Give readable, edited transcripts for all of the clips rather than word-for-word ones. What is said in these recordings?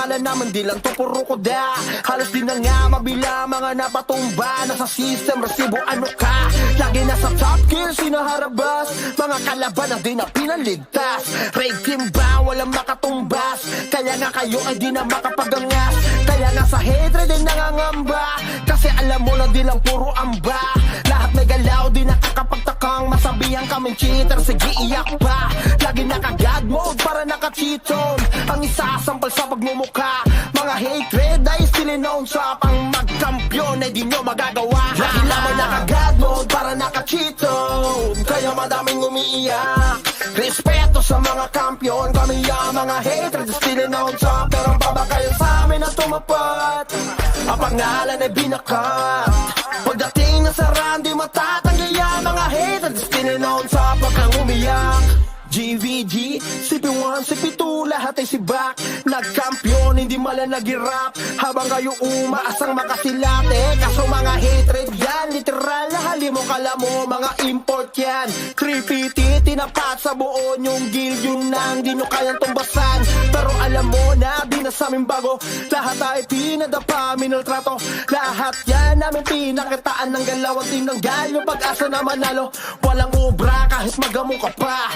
pangalan naman di lang to puro koda. Halos di na nga mabila mga napatumba. Nasa system, resibo, ano ka? Lagi nasa top gear, sinaharabas. Mga kalaban na di na pinaligtas. Raid team ba, walang makatumbas. Kaya nga kayo ay di na makapagangas. Kaya nga sa hatred ay nangangamba. Kasi alam mo na di lang puro amba. Lahat may galaw, di nakakapagtakang masabihan kaming cheater, sige iyak pa. Lagi naka-God mode para naka-cheat-on. Ang isasampal sa pagmumukha. Mga hatred ay still known sa pang magkampiyon ay di nyo magagawa. Lagi naman naka-God mode para naka-cheat-on. Kaya madaming umiiyak. Respeto sa mga kampiyon, kami ang mga hatred still known sa. Pero ang babakayan sa amin na tumapat. Ang pangalan ay binakat. Pagdating na sa run, di matatanggi ang mga hatred still known sa pagkang umiyak. GVG, CP1, CP2, lahat ay sibak. Nagkampiyon, hindi mala nag-rap. Habang kayo umaasang makasilate. Kaso mga hatred yan, literal na hali mo kala mo, mga import yan. 350, tinapat sa buo yung guild, yun nang di nyo kayang tumbasan. Pero alam mo na, di na sa amin bago. Lahat ay pinadapa, minultrato. Lahat yan namin pinakitaan ng galaw at tinanggal yung pag-asa na manalo. Walang ubra kahit magamo ka pa.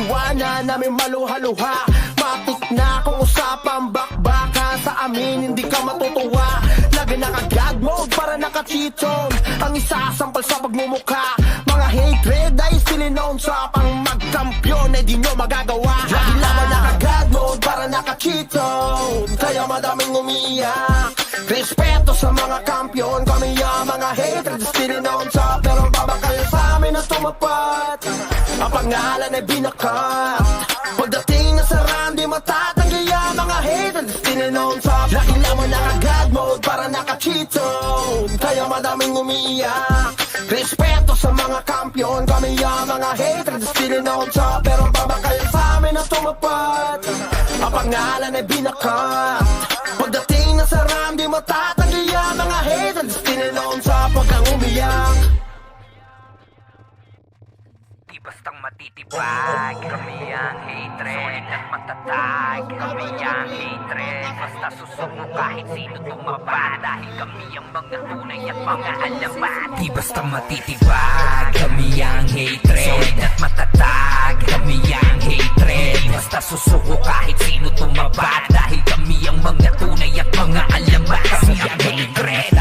Iwanan namin maluha-luha. Matik na kung usapang bakbaka. Sa amin hindi ka matutuwa. Lagi naka-God mode para naka-cheat-on. Ang isasampal sa pagmumukha. Mga hatred ay still known sa pang magkampiyon ay di nyo magagawa. Lagi naman naka-God mode para naka-cheat-on. Kaya madaming umiiyak. Respeto sa mga kampiyon, kami ang mga hatred still known sa. Pero ang babakayan sa amin na tumapat. Ang pangalan ay binakat. Pagdating na sa run, di matatanggi ang mga hatred still known sa. Lagi naman naka-God mode para naka-cheat-on. Kaya madaming umiiyak. Respeto sa mga kampiyon, kami ang mga hatred still known sa. Pero ang babakayan sa amin na tumapat. Ang pangalan ay binakat. Pagdating na sa run, di matatanggi ang mga hatred still known sa pagkang umiyak. Di bastang matitibag, kami ang hatred. Solid at matatag, kami ang hatred. Basta susuko kahit sino tumaba. Dahil kami ang mga tunay at mga alamat. Di bastang matitibag, kami ang hatred. Solid at matatag, kami ang hatred. Basta susuko kahit sino tumaba. Dahil kami ang mga tunay at mga alamat. Kami ang hatred.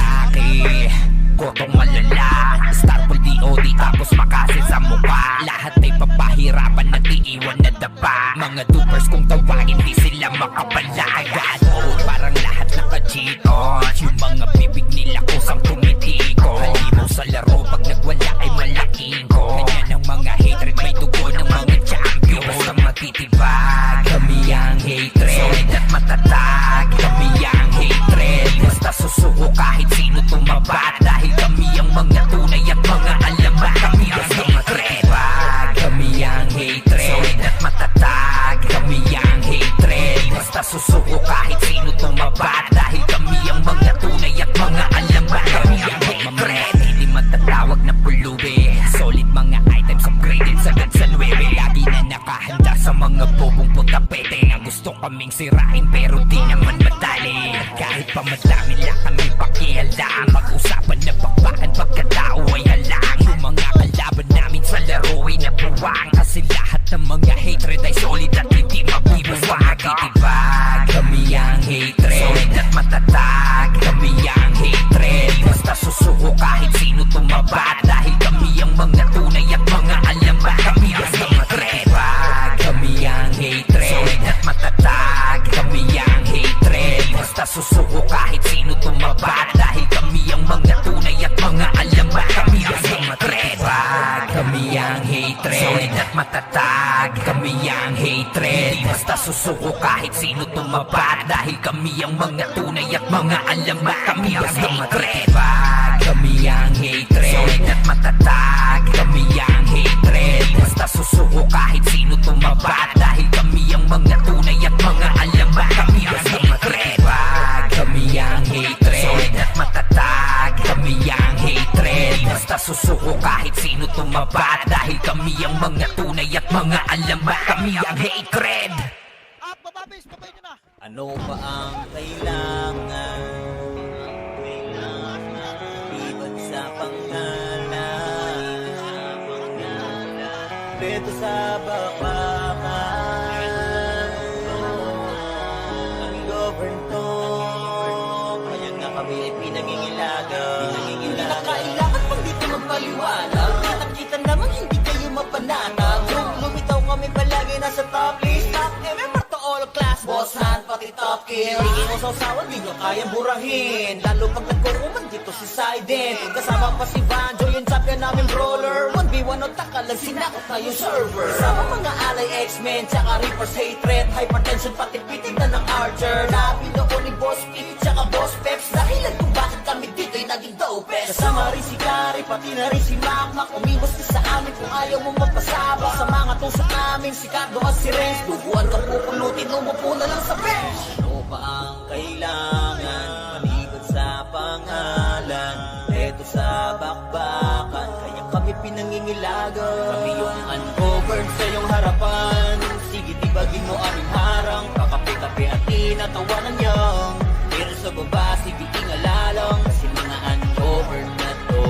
Kotong malala, Starfall DOD tapos makasin sa mukha. Lahat ay papahirapan at iiwan na dapa. Mga dupers kung tawagin di sila makapalagan. Oh, parang lahat naka-cheat on. Yung mga bibig nila kusang tumitiko. Halimaw sa laro pag nagwala ay malaking ko. Ganyan ang mga hatred, may dugo ng mga champion. Basta matitibag, kami ang hatred. Solid at matatag, kami ang hatred. Basta susuko kahit sino tumabat. Dahil kami ang mga tunay at mga alamat. Kami ang hatred. Kami ang hatred. Solid at matatag, kami ang hatred. Basta susuko kahit sino tumabat. Dahil kami ang mga tunay at mga alamat. Kami ang hatred. Hindi matatawag na pulubi. Solid mga items upgraded sagad sa 9. Lagi na nakahanda sa mga bobong putapete na gusto kaming sirain pero di naman madali. Kahit pa madami lang kami pakialam. Mag-usapan na bakbakan pagkatao ay halang. Yung mga kalaban namin sa laro ay nabuwang. Kasi lahat ng mga hatred ay solid at hindi mabibuwang. Matitibag, kami ang hatred. Solid at matatag, kami ang hatred. Basta susuko kahit sino tumabat. Dahil kami ang mga tunay at mga alamat. Kami ang hatred. Kami ang hatred. Solid at matatag, kami ang hatred. Basta susuko kahit sino tumabat. Dahil kami ang mga tunay at mga alamat. Kami ang hatred. Kami ang hatred. Solid at matatag, kami ang hatred. Basta susuko kahit sino tumabat. Dahil kami ang mga tunay at mga alamat. Kami ang hatred. Kami ang hatred. Solid at matatag, kami ang hatred. Basta susuko kahit sino tumabat. Dahil kami ang mga tunay at mga alamat. Kami ang hatred. Kami ang hatred. Solid at matatag, kami ang hatred. Basta susuko kahit sino tumabat. Dahil kami ang mga tunay at mga alamat. Kami ang hatred. Baba base, babay nyo na. Ano pa ang kailangan? Liban sa pangalan, dito sa bakbakan, ang govern to. Kaya nga kami ay pinangingilagan. Hindi na kailangan pang dito magpaliwanag. Kita naman hindi kayo mapanatag. Lumitaw kami palagi nasa top list. Top MMR to all class. Boss hand pati top kill. Hindi mo sausawan, di nyo kayang burahin. Lalo pag nagkuruman dito si Sidin. Kasama pa si Banjo, yung champion namin brawler. 1v1 o takalan, sinakot na yung server. Kasama mga alay X-Men, tsaka Reaper's hatred. Hypertension pati pitin na ng Archer. Napilo ko ni Boss Pete, tsaka Boss Peps. Dahilan kung bakit kami dito'y naging dopest. Kasama rin si Gary, pati na rin si Makmak. Umibos ka sa amin kung ayaw mong magpasaba. Sa mga tusok namin, si Cardo at si Renz. Duguan ka pupulutin, umupo na lang sa bench. Ano pa ang kailangan? Maliban sa pangalan, eto sa bakbakan, kaya kami pinangingilagan. Kami yung ungoverned sa iyong harapan. Sige, tibagin mo aming harang. Kakape-kape at tinatawanan niyang. Pero sa baba, sige, ingalalang. Kasi mga ungoverned na to.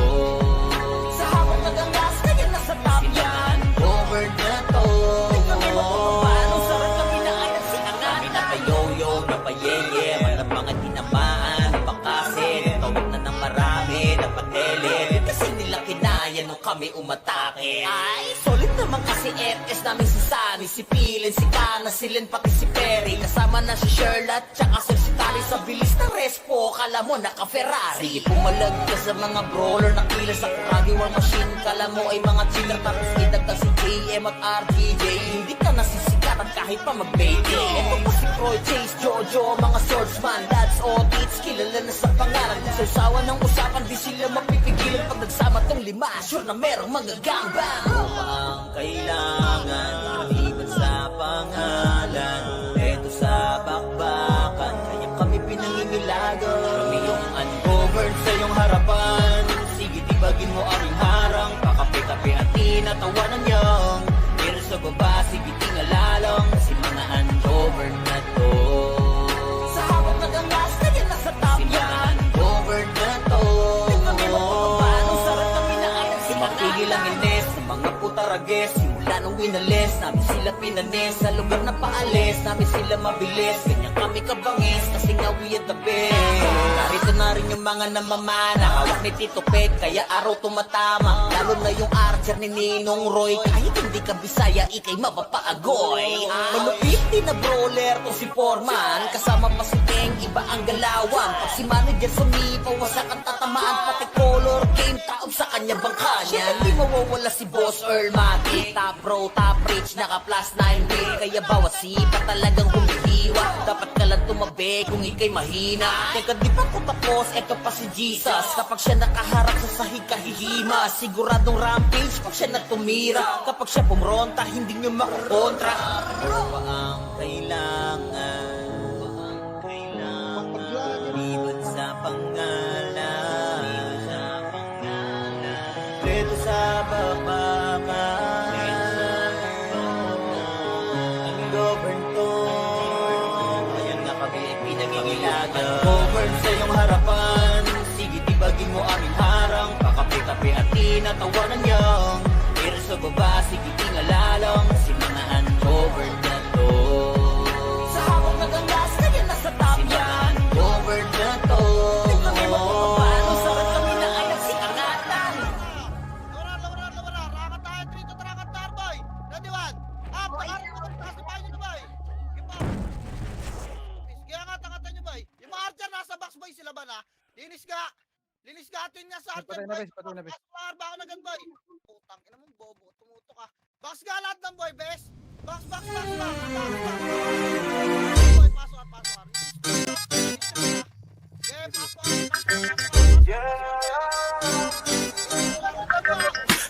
Sa hawak nagangas, kaya nasa top yan. Ungoverned na to. Hindi kami magpapapano, sarap kami na ay nagsinangan. Kami napayoyo, napayeye, manap mga tinamaan, napakasin, tawag na ng marami, napatele. Kasi nila kinaya nung kami umatake. Ay, solid naman kasi FS namin si Sunny, si Pilin, si Kana, si Len, pati si Perry. Kasama na si Sherlock, tsaka si Tari sa bilis ng respo. Kala mo naka-Ferrari. Sige, pumalag ka sa mga brawler na kila sa Kuragi War Machine. Kala mo ay mga chiller, tapos idagdag si JM at RTJ. Hindi ka nasisikatan kahit pa mag-baby. Ito pa si Croy, Chase, Jojo, mga swordsman. That's all it's kilala na sa pangalan. Sa usawa ng usapan, di sila mapipigilan. Pag nagsama tong lima, sure na merong magagangbang. Ano pa ang kailangan? Maliban sa pangalan, eto sa bakbakan, kaya kami pinangingilagan. Kami yung ungoverned sa iyong harapan. Sige, tibagin mo aming harang. Kakape-kape at tinatawanan niyang. Pero sa baba, sige, tingalalang. Kasi mga ungoverned na to. Sa hawak nagangas, kaya nasa top yan. Ungoverned na to. Di kami magpapapano, sarap kami na ay nagsimapigil ang ines sa mga putarages. Simula nung winalis, namin sila pinanis. Sa lugar na paalis, namin sila mabilis. Ganyan kami kabangis, kasi nga we are the best. Narito na rin yung mga namamana, hawak ni Tito Pet, kaya araw tumatama. Lalo na yung Archer ni Ninong Roy. Kahit hindi ka Bisaya, ikay mapapaagoy. Malupit din na brawler to si Foreman. Kasama pa si Teng, iba ang galawan. Pag si manager sumipaw, wasak ang tatamaan. Pati color game, taob sa kanya bangka niya. Hindi mawawala si Boss Earl Matic. Top bro, top rich, naka plus 9 bill. Kaya bawat sipa talagang humihiwa. Dapat ka lang tumabi kung ikay mahina. Teka, di pa ko tapos, eto pa si Jesus. Kapag siya nakaharap sa sahig kahihima. Siguradong rampage pag siya natumira. Kapag siya pumronta, hindi nyo makukontra. Ano pa ang kailangan? Liban sa pangalan, dito sa bakbakan, ang govern to. Kaya nga kami ay pinangingilagan. Govern sa iyong harapan. Sige, tibagin mo aming harang. Kakape-kape at tinatawanan niyang. Pero sa baba, sige, tingalalang. Kasi mga ungoverned na to. Sa hawak nagangas, kaya nasa top yan. Governed na to. Di kami magpapapano, sarap kami na ay nagsikangatan. Lawara, rakat tayo, trito, trakat, tarboy. Ready one. Nakasipahin nyo na ba eh? Kaya nga, tangatan nyo ba eh? Yung mga archer nasa box boy sila ba na? Linis ka atin nga sa archer boy. Patay na, bes. Ba ako na gan boy? Putang ina mo, bobo, tumuto ka. Box ka lahat ng boy, bes. Box. Boy, pasok. Okay, pasok.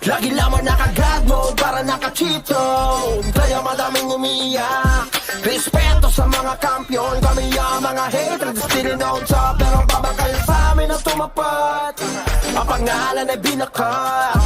Lagi lamang naka-God mode para naka-cheat zone. Kaya madaming umiiyak. Respeto sa mga kampiyon. Kami ang mga hatred, still on top. Pero babakal sa amin ang tumapat. Ang pangalan ay binakat.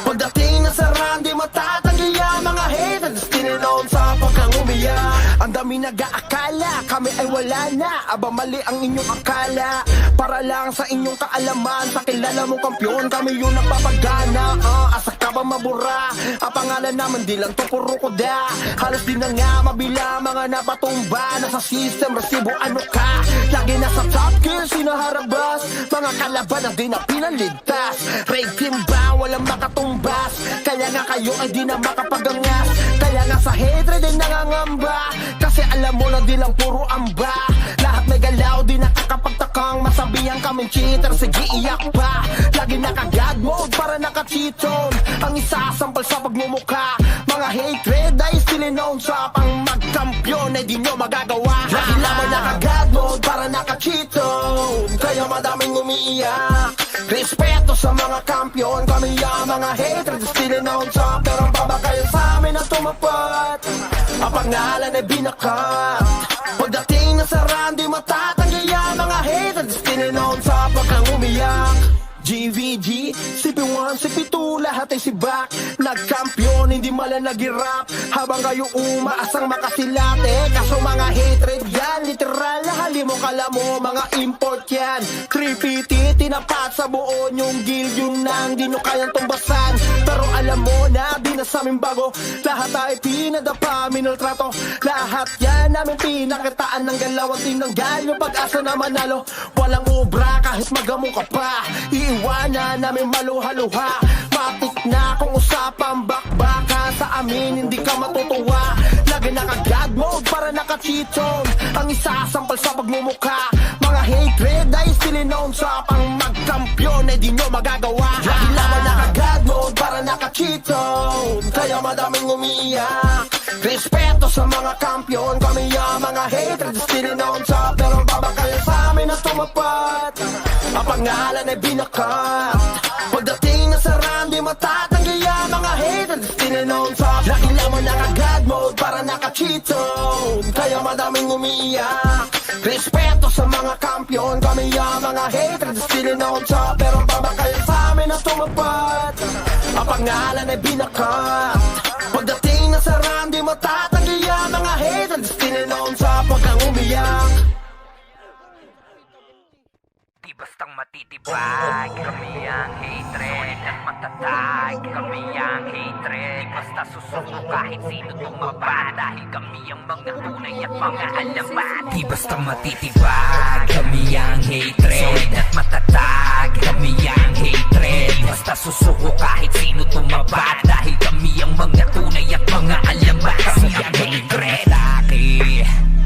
Pagdating na sa run, di matatanggi ang mga hatred, still on top. Pag kang umiyak, ang dami Marami nag-aakala kami ay wala na. Aba mali ang inyong akala. Para lang sa inyong kaalaman, sa kilala mong kampyon kami yung napapagana. Asa ka ba mabura? Ang pangalan naman di lang to puro kuda. Halos di na nga mabila mga napatumba. Nasa system, resibo, ano ka? Lagi nasa top kill, sinaharabas. Mga kalaban na di na pinaligtas. Raid team ba? Walang makatumbas. Kaya nga kayo ay di na makapagangas. Kaya nga sa hatred ay nangangamba. Kasi alam mo na di lang puro amba. Lahat may galaw, di nakakapagtakang masabihan kaming cheater, sige iyak pa. Lagi naka-god mode para naka-cheat zone. Ang isasampal sa pagmumukha. Mga hatred ay still known sa pang magkampiyon ay di nyo magagawa. Lagi naman naka-god mode para naka-cheat zone. Kaya madaming umiiyak. Respeto sa mga kampiyon, kami ang mga hatred still known sa. Pero babakayan sa amin na tumapat. Ang pangalan ay binakat. Pagdating na sa run, di matatanggi ang mga hatred still known sa pagkang umiyak. GVG, CP1, CP2, lahat ay sibak. Nagkampiyon, hindi mala nag-rap. Habang kayo umaasang makasilate. Kaso mga hatred yan, literal na halimo kala mo. Mga import yan, 3PT, tinapat sa buo yung guild. Yun nang di nyo kayang tumbasan. Pero alam mo na, di na sa amin bago. Lahat ay pinadapa, minaltrato. Lahat yan namin pinakitaan ng galaw. Ang tinanggal yung pag-asa na manalo. Walang obra kahit magamo ka pa. Iwanan namin maluha-luha. Matik na kung usapang bakbaka. Sa amin hindi ka matutuwa. Lagi naka-god mode para naka-cheat zone. Ang isasampal sa pagmumukha. Mga hatred ay still known sa pang magkampiyon ay di nyo magagawa. Lagi naman naka-god mode para naka-cheat zone. Kaya madaming umiiyak. Respeto sa mga kampiyon, kami ang mga hatred still known sa. Pero babakayan sa amin na tumapat. Ang pangalan ay binakat. Pagdating na sa run, di matatanggi ang mga hatred still known sa. Lagi naman naka-god mode para naka-cheat zone. Kaya madaming umiiyak. Respeto sa mga kampiyon, kami ang mga hatred still known sa. Pero babakayan sa amin na tumapat. Ang pangalan ay binakat. Pagdating na sa run, di matatanggi ang mga hatred still known sa. Pagkang umiyak. Di bastang matitibag, kami ang hatred at matatag. Kami ang hatred, di basta susuko kahit sino tumaba. Dahil kami ang mga tunay at mga alamat. Di basta matitibag, kami ang hatred at matatag. Kami ang hatred, basta susuko kahit sino tumaba. Dahil kami ang mga tunay at mga alamat. Kami ang hatred.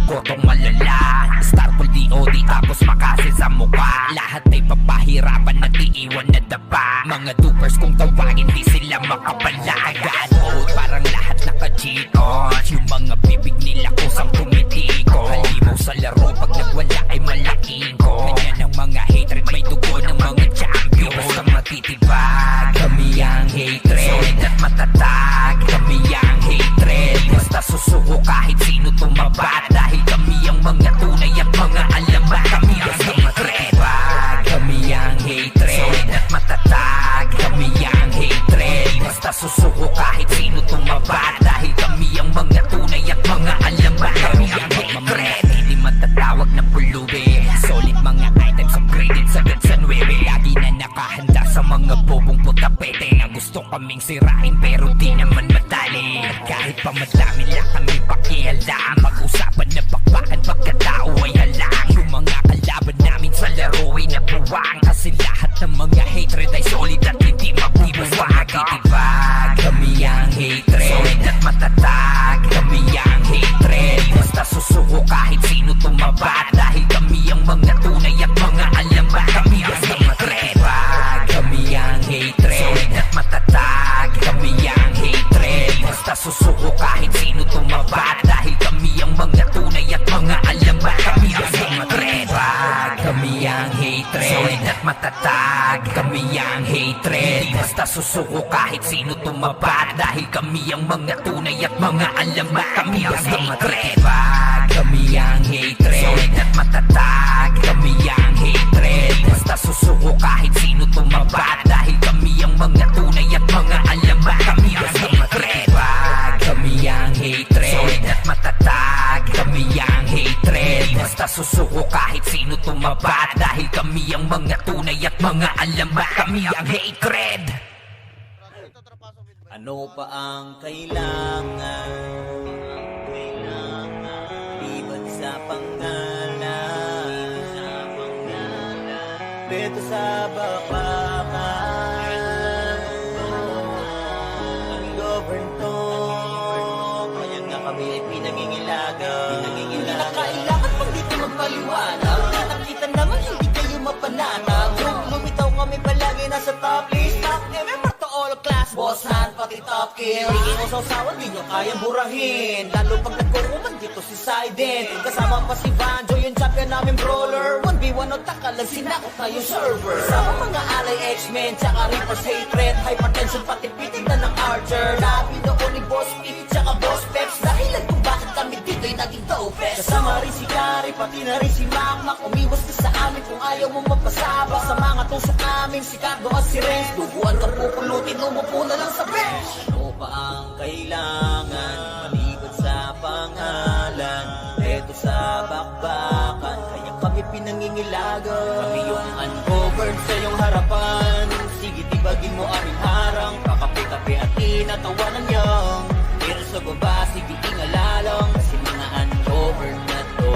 Kotong malala, Starfall DOD tapos makasil sa mukha. Lahat ay papahirapan at iiwan na dapa. Mga dupers kung tawagin di sila makapalagan. Mode parang lahat naka-cheat on. Yung mga bibig nila kusang tumitiko. Halimaw sa laro pag nagwala ay malaking ko. Ganyan ang mga hatred, may dugo ng mga champion. Basta matitibag, kami ang hatred at matatag. Kami ang hatred, basta susuko kahit sino tumabat. Dahil kami ang mga tunay at mga alamat. Kami ang hatred, kami ang hatred at matatag. Kami ang hatred, basta susuko kahit sino tumabat. Dahil kami ang mga tunay at mga alamat. Kami ang hatred, hindi matatawag na pulubi. Solid mga items upgraded sagad sa 9. Lagi na nakahanda sa mga bobong putapete na gusto kaming sirain pero di naman madali. At kahit pa madami lang kami pakialam. Mag-usapan na bakbakan pagkatao ay halang. Yung mga kalaban namin sa laro ay napuwang. Kasi lahat ng mga hatred ay solid at hindi mabubuwang. Matitibag, kami ang hatred solid at matatag. Kami ang hatred, basta susuko kahit sino tumabat. Dahil kami ang mga tunay at mga alamat. Kami ang hatred, kami ang hatred solid at matatag. Kami ang hatred, basta susuko kahit sino tumabat. Dahil kami ang mga tunay at mga alamat. Kami ang hatred, kami ang hatred solid at matatag. Kami ang hatred, basta susuko kahit sino tumabat. Dahil kami ang mga tunay at mga alamat. Kami ang hatred, kami ang hatred solid at matatag. Kami ang hatred, basta susuko kahit sino tumabat. Dahil kami ang mga tunay at mga alamat. Kami ang hatred, kami ang hatred solid at matatag. Kami Basta susuko kahit sino tumaba. Dahil kami ang mga tunay at mga alamat. Kami ang hatred. Dito, tara, pasok, Wilbert. Ano pa ang kailangan? Liban sa pangalan, beto sa bakbakan, ang govern to. Kaya nga kami ay pinangingilagan. Hindi na kailangan pang dito magpaliwanag. Nakita naman hindi kayo mapanatag. Kung lumitaw kami palagi nasa top list. Top remember to all class, boss hand, pati top kill. Hindi mo sausawan, di nyo kayang burahin. Lalo pag nagkukuman dito si Saiden. Kasama pa si Banjo, yung champion namin brawler. 1v1 o takalag, sinakot na yung server. Kasama mga alay X-Men, tsaka Reaper's hatred. Hypertension, pati pitig na ng Archer. Labi noon ni Boss Pete, tsaka Boss Peps. Dahilan kung bakit kami dito'y naging dopest. Kasama rin si Kari, pati na rin si Makmak. Umiwas ka sa amin kung ayaw mo magpasabak. Sa mga tusok namin, si Cardo at si Renz. Duguan ka pupulutin, umupo na lang sa bench. Ano pa ang kailangan? Maliban sa pangalan, eto sa bakbakan. Kaya kami pinangingilagan. Kami yung ungoverned sa iyong harapan. Sige, tibagin mo aming harang. Kakape-kape at tinatawanan niyang. Pero sa baba, sige, ingalalang. Kasi mga ungoverned na to.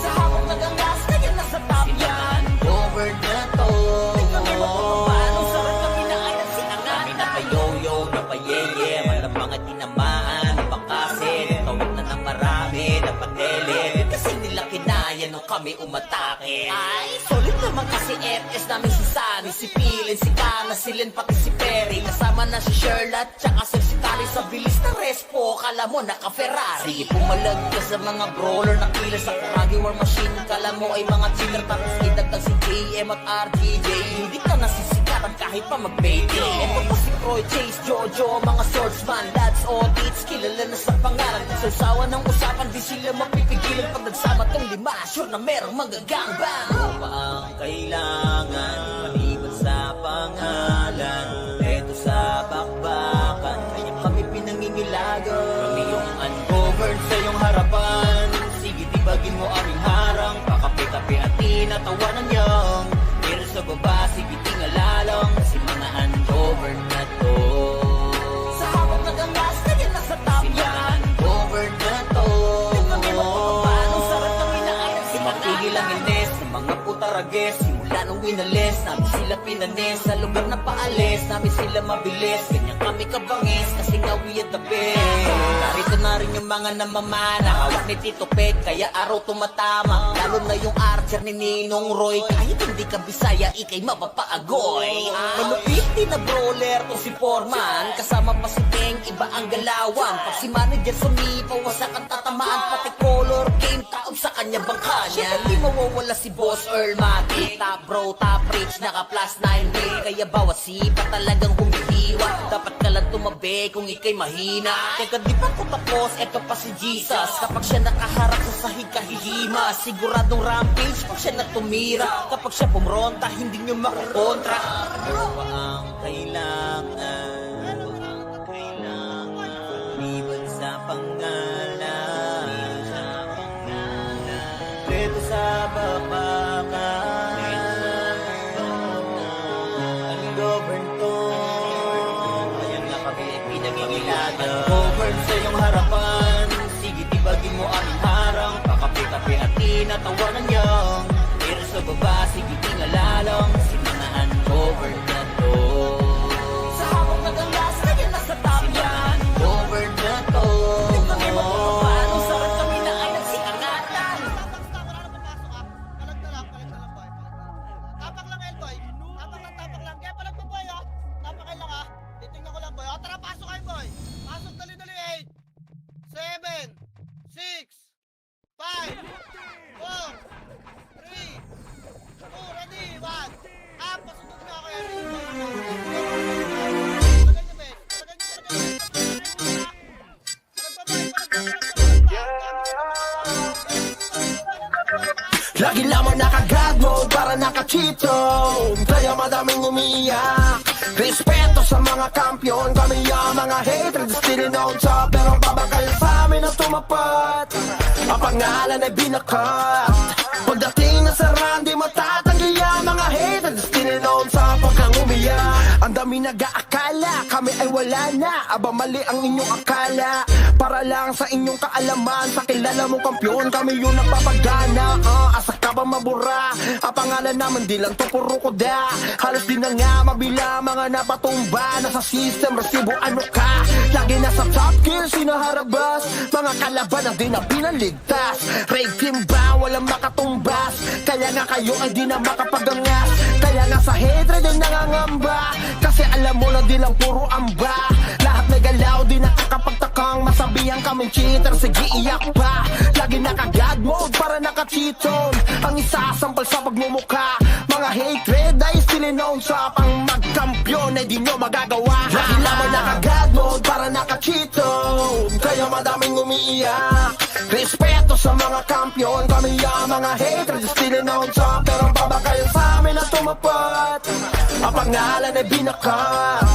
Sa hawak nagangas, kaya nasa top yan. Ungoverned na to. Kami magpapapanong sarap kami na ay nagsinangan. Kami napayoyo, napayeye. Malamang at tinamaan, napakasin. Tawag na ng marami, napadele. Kasi nila kinaya nung kami umatake. Ay, solid naman kasi FS namin si Sunny, si Pilin, si Kana, si Len, pati si Perry. Kasama na si Sherlock, tsaka si Kali. Sa bilis na respo, kala mo naka-Ferrari. Sige, pumalag ka sa mga brawler na killer sa Kuragi War Machine. Kala mo ay mga cheater, tapos idagdag si JM at RGJ. Hindi ka nasisikatan kahit pa mag-baiting. Eto pa si Croy, Chase, Jojo, mga swordsman, lads, audits, kilala na sa pangalan. Sa usawa ng usapan, di sila mapipigilan. Pag nagsama tong lima, sure na merong magagangbang. Ano pa ang kailangan? Maliban sa pangalan, eto sa bakbakan. Kaya kami pinangingilagan. Kami yung ungoverned sa iyong harapan. Sige, tibagin mo aming harang. Kakape-kape at tinatawanan niyang. Pero sa baba, sige, tingalalang. Kasi mga ungoverned na to. Sa hawak nagangas, kaya nasa top yan. Ungoverned na to. Kami magpapapanong sarap kami na ay nagsinangan. Mapigil ang ines ng mga putarages. Simula nung winalis, namin sila pinanes. Sa lugar na paalis, namin sila mabilis. Ganyan kami kabangis, kasi nga we at the best. Narito na rin yung mga namamana. Hawak ni Tito Peg, kaya araw tumatama. Lalo na yung Archer ni Ninong Roy. Kahit hindi ka Bisaya, ikay mapapaagoy. Malupit din na brawler to si Foreman. Kasama pa si Teng, iba ang galawan. Pag si manager sumipaw, wasak ang tatamaan. Pati color game, taob sa kanya bangka niya. Hindi mawawala si Boss Earl Matic. Top bro, top rich, naka plus 9 way. Kaya bawat sipa talagang humihiwa. Dapat ka lang tumabi kung ikay mahina. Teka, di pa ko tapos, eto pa si Jesus. Kapag siya nakaharap sa sahig kahihima. Siguradong rampage pag siya natumira. Kapag siya pumronta, hindi nyo makakontra. Ano pa ang kailangan? Liban sa pangalan, dito sa bakbakan. Ungoverned to. Kaya nga kami ay pinangingilagan. Ungoverned sa iyong harapan. Sige, tibagin mo aming harang. Kakape-kape at tinatawanan niyang. Pero sa baba, sige, tingalalang. Kasi mga ungoverned na to. Sa hawak nagangas, kaya nasa top yan. Ungoverned na to. Kami magpapapanong sarap kami na ay nagsikangatan. Stop, wala na papasok ah. Palag na lang, boy. Tapak lang, Elboy. Tapak lang. Kaya palag mo, boy, oh. Tapakay lang, ah. Titingnan ko lang, boy. O, tara, pasok kayo, boy. Pasok, dali-dali, 8, 7, 6, 5, 4, 3, 2, ready, 1. Ah, pasundot na ako, Eric. Talagan niyo, Ben. Talagan niyo. Lagi lamang naka-God mode para naka-cheat zone. Kaya madaming umiiyak. Respeto sa mga kampiyon, kami ang mga haters, still on top. Pero babakal sa amin na tumapat. Ang pangalan ay binakat. Pagdating na sa run, di matatanggi ang mga haters, still on top. Pagkang umiyak, ang dami nag-aakala kami ay wala na. Aba mali ang inyong akala. Para lang sa inyong kaalaman, sa kilala mong kampiyon, kami yung nagpapagana. Asa ka ba mabura? Ang pangalan naman di lang to puro koda. Halos di na nga mabila mga napatumba. Nasa system, resibo ano ka? Lagi nasa top kill, sinaharabas. Mga kalaban na di na pinaligtas. Raid team ba? Walang makatumbas. Kaya nga kayo ay di na makapagangas. Kaya nga sa hatred ay nangangamba. Kasi alam mo na di lang puro amba. Lahat may galaw, di nakakapagtakang masabihan kaming cheater, sige iyak pa. Lagi naka-God mode para naka-cheat zone. Ang isasampal sa pagmumukha. Mga hatred ay still known sa pang magkampiyon ay di nyo magagawa. Lagi lamang naka-God mode para naka-cheat zone. Kaya madaming umiiyak. Respeto sa mga kampiyon, kami ang mga hatred still known sa. Pero babakal sa amin na tumapat. Ang pangalan ay binakat.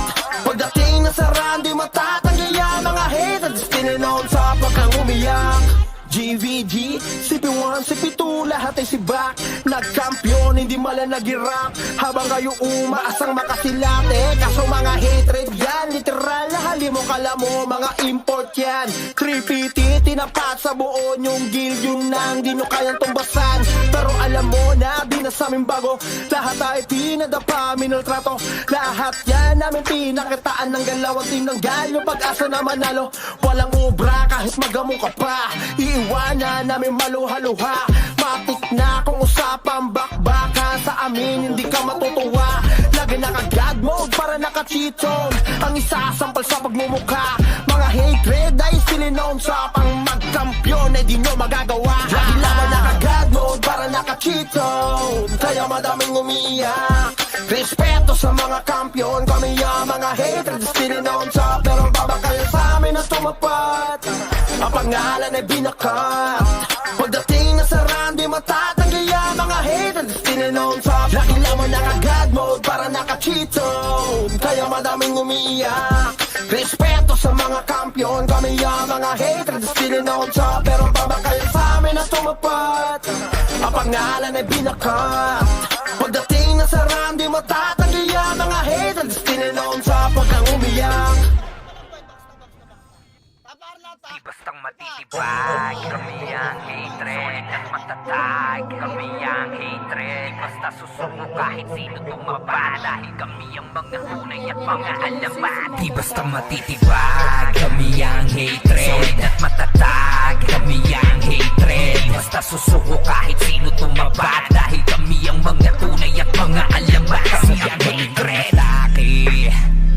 Pagdating na sa run, di matatanggi ang mga haters, still known sa pagkang umiyak. GVG, CP1, CP2, lahat ay sibak. Nagkampiyon, hindi malang nag-rap. Habang kayo umaasang makasilate. Kaso mga hatred yan, literal na halimo kala mo, mga import yan. 350, tinapat sa buo yung guild, yung nang di nyo kayang tumbasan. Pero alam mo na, di na sa amin bago. Lahat ay pinadapa, minultrato. Lahat yan namin pinakitaan ng galaw at tinanggal yung pag-asa na manalo. Walang ubra kahit magamo ka pa. Iiwanan namin maluha-luha. Matik na kung usapang bakbaka. Sa amin hindi ka matutuwa. Lagi naka-God mode para naka-cheat zone. Ang isasampal sa pagmumukha. Mga hatred ay still known sa pang magkampiyon ay di nyo magagawa. Lagi lamang naka-God mode para naka-cheat zone. Kaya madaming umiiyak. Respeto sa mga kampiyon, kami ang mga hatred still known sa. Pero babakal sa amin na tumapat. Ang pangalan ay binakat. Pagdating na sa run, di matatanggi ang mga haters, still known sa. Lagi lamang naka-God mode para naka-cheat zone. Kaya madaming umiiyak. Respeto sa mga kampiyon, kami ang mga haters, still known sa. Pero babakal sa amin na tumapat. Ang pangalan ay binakat. Pagdating na sa run, di matatanggi ang mga haters, still known sa. Pagkang umiyak. Di bastang matitibag, kami ang hatred at matatag. Kami ang hatred, basta susuko kahit sino tumaba. Dahil kami ang mga tunay at mga alamat. Di bastang matitibag, kami ang hatred at matatag. Kami ang hatred, basta susuko kahit sino tumaba. Dahil kami ang mga tunay at mga alamat. Kami ang hatred.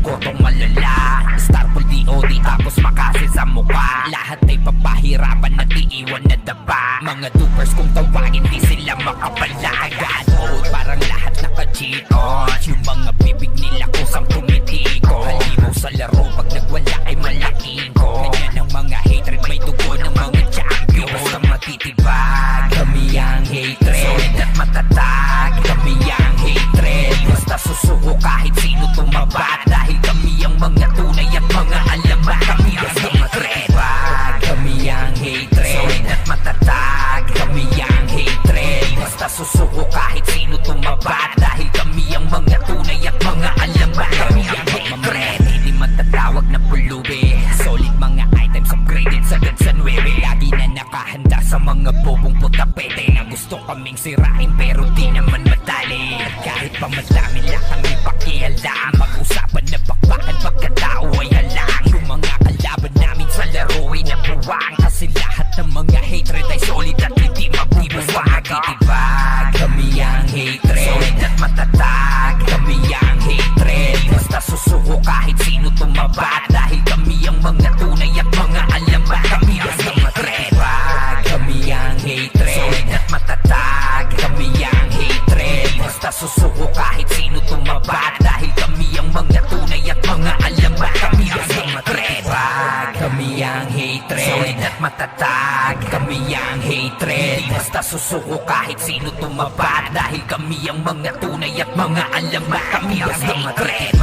Kotong malala, Starpool DOD tapos makasi sa mukha. Lahat ay papahirapan at iiwan na daba. Mga dupers kung tawagin di sila makapalagan. God parang lahat naka-cheat on. Yung mga bibig nila kusang tumitiko. Halimaw sa laro pag nagwala ay malaking ko. Ganyan ang mga hatred, may dugo ng mga champion. Basta matitibag, kami ang hatred. Solid at matatag, kami ang hatred. Basta susuko kahit sino tumabat. Dahil kami ang mga tunay at mga alamat. Kami ang hatred. Kami ang hatred. Solid at matatag. Kami ang hatred. Basta susuko kahit sino tumabat. Dahil kami ang mga tunay at mga alamat. Kami ang hatred. Hindi matatawag na pulubi. Solid mga items upgraded sagad sa 9. Lagi na nakahanda sa mga bobong putapete na gusto kaming sirain pero di naman madali. At kahit pa madami lang kami pakialam. Mag-usapan na bakbakan pagkatao ay halang. Yung mga kalaban namin sa laro ay nabuwang. Kasi lahat ng mga hatred ay solid at hindi mabubuwang. Matitibag, kami ang hatred. Solid at matatag, kami ang hatred. Basta susuko kahit sino tumabat. Dahil kami ang mga tunay at mga alamat. Kami ang hatred. Kami ang hatred. Solid at matatag, kami ang hatred. Basta susuko kahit sino tumabat. Dahil kami ang mga tunay at mga alamat. Kami ang hatred. Kami ang hatred. Solid at matatag, kami ang ang hatred. Di basta susuko kahit sino tumaba, dahil kami ang mga tunay at mga alamat. Kami ang hatred.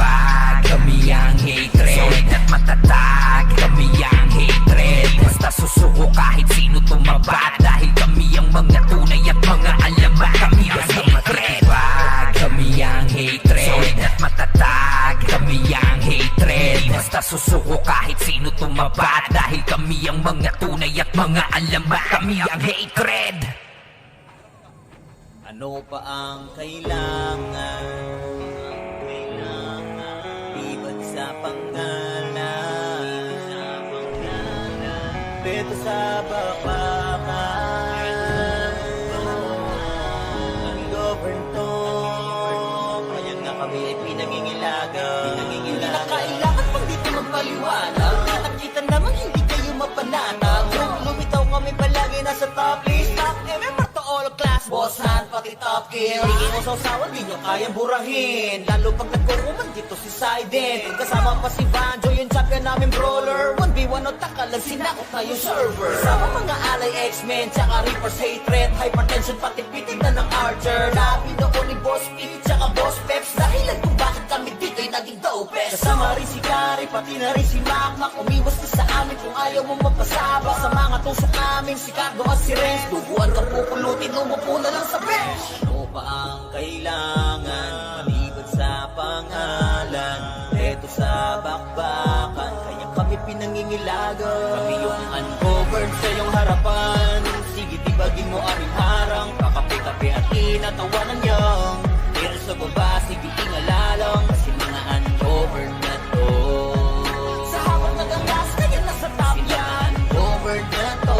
Kami ang hatred. Solid at matatag. Kami ang hatred. Basta susuko kahit sino tumaba, dahil kami ang mga tunay at mga alamat. Kami ang hatred. Kami ang hatred. Solid at matatag. Kami ang hatred. Basta susuko kahit sino tumaba, dahil kami ang mga tunay at mga alamat. Kami ang hatred. Ano pa ang kailangan? Liban sa pangalan, dito sa bakbakan, ang govern to. Kaya nga kami ay pinangingilagan. Hindi na kailangan pang dito magpaliwanag. Nakita naman hindi kayo mapanatag. Lumitaw kami palagi nasa top list. Top MMR to all class, boss hand pati top kill. Hindi mo sausawan, di nyo kayang burahin. Lalo pag nagkukuman dito si Sided. Kasama pa si Banjo, yung champion namin brawler. 1v1 o takalang sinakot na yung server. Kasama mga alay X-Men, tsaka Reaper's hatred. Hypertension pati pitig na ng Archer. Labi noon ni Boss P, tsaka Boss Peps. Dahilan kung bakit kami dito'y naging dopest. Kasama rin si Gary, pati na rin si Macmac. Umiwas ka sa amin kung ayaw mo magpasabak. Sa mga tusok namin, si Cardo at si Renz. Duguan ka pupulutin, umupo na lang sa bench. Ano pa ang kailangan? Maliban sa pangalan, eto sa bakbakan, kaya kami pinangingilagan. Kami yung ungoverned sa iyong harapan. Sige, tibagin mo aming harang. Kakape-kape at inatawanan niyang. Pero sa baba, sige, ingalalang. Kasi mga ungoverned na to. Sa habang nagangas, kaya nasa top yan. Ungoverned na to.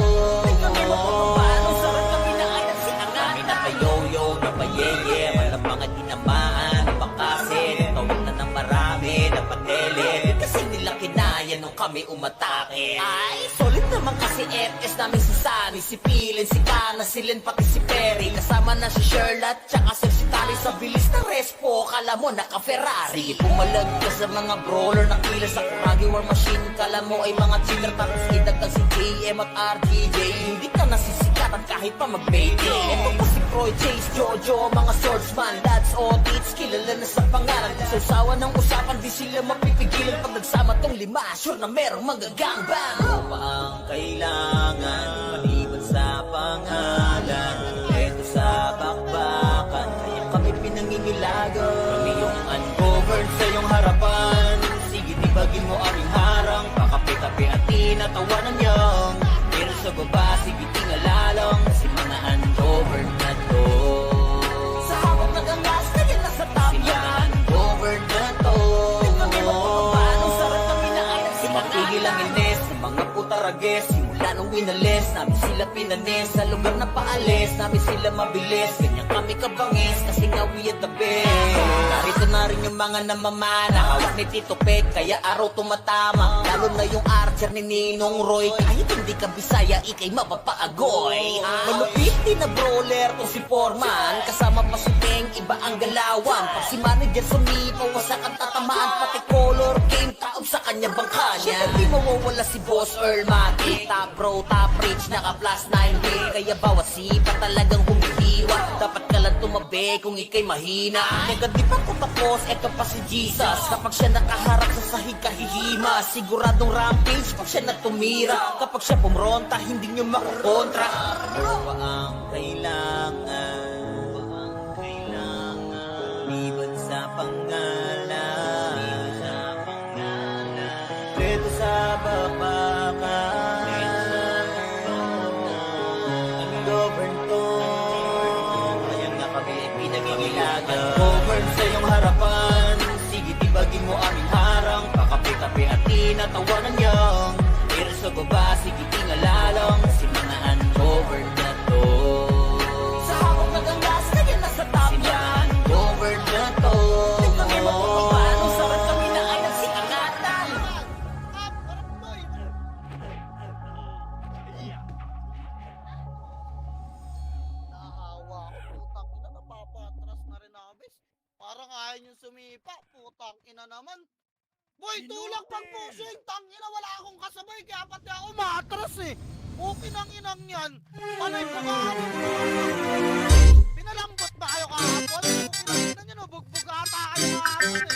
Kami magpapaano, sarap kami na ay nagsiangat. Kami napayoyo, napayeye, walang mga tinamaan, napakasin, tawid na ng marami, napadele. Kasi nila kinaya nung kami umatake. Ay, solid naman kasi FS namin si Sunny, si Pilin, si Kana, si Len, pati si Perry. Kasama na si Sherlock, tsaka si Tali. Sa bilis ng respo, kala mo naka-Ferrari. Sige, pumalag ka sa mga brawler na kilos sa Kuragi War Machine. Kala mo ay mga cheater, tapos idagdag si JM at RGJ. Hindi ka nasisikatan kahit pa mag-baiting. Ito pa si Croy, Chase, Jojo, mga swordsman, dads, audits, kilala na sa pangalan. Sausawan ng usapan, di sila mapipigilan. Pag nagsama tong lima, sure na merong magagangbang. Ano pa ang kailangan? Maliban sa pangalan, eto sa bakbakan, kaya kami pinangingilagan. Kami yung ungoverned sa iyong harapan. Sige, tibagin mo aming harang. Kakape-kape at tinatawanan niyang. Pero sa baba, sige, tingalalang. Kasi mga ungoverned na to. Sa habang nagangas, kaya nasa top yan. Ungoverned na to. Kami magpapaano, sarap kami na ay nagsimangat. Matigil ang ines ng mga putarages. Simula nung winalis, namin sila pinanis. Sa lugar na paalis, namin sila mabilis. Ganyan kami kabangis, kasi nga we at the best. Narito na rin yung mga namamana, hawak ni Tito Pet, kaya araw tumatama. Lalo na yung Archer ni Ninong Roy. Kahit hindi ka Bisaya, ikay mapapaagoy. Malupit din na brawler to si Foreman. Kasama pa si Teng, iba ang galawan. Pag si manager sumipaw, wasak ang tatamaan. Pati color game, taob sa kanya bangka niya. Di mawawala si Boss Earl Matic. Top pro, top rich, naka plus 9K. Kaya bawat sipa talagang humihiwa. Dapat ka lang tumabi kung ikay mahina. Kaya di pa ko tapos, eto pa si Jesus. Kapag siya nakaharap sa sahig kahihima, siguradong rampage pag siya natumira. Kapag siya pumronta, hindi nyo makukontra. Ano pa ang kailangan? Liban sa pangalan, dito sa bakbakan, ang govern to. Kaya nga kami ay pinangingilagan. Govern sa iyong harapan. Sige, tibagin mo aming harang. Kakape-kape at tinatawanan niyang. Pero sa baba, sige, tingalalang. Kasi mga ungoverned na to. Sa habang nagangas, kaya nasa top yan. Governed na to. Kami magpapaano, sarap kami na ay nagsikangatan. Up, harap boy. Naawa ako, putang ina, napapatras na rin abis. Parang ayaw niyong sumipa, putang ina naman. Boy, tulak pag pushing, tangina, wala akong kasabay, kaya pati ako matras eh. Okay nang inang yan. Malay ko kahapon. Pinalambot ba kayo kahapon? Tingnan nyo no, bugbog ata kayo kahapon eh.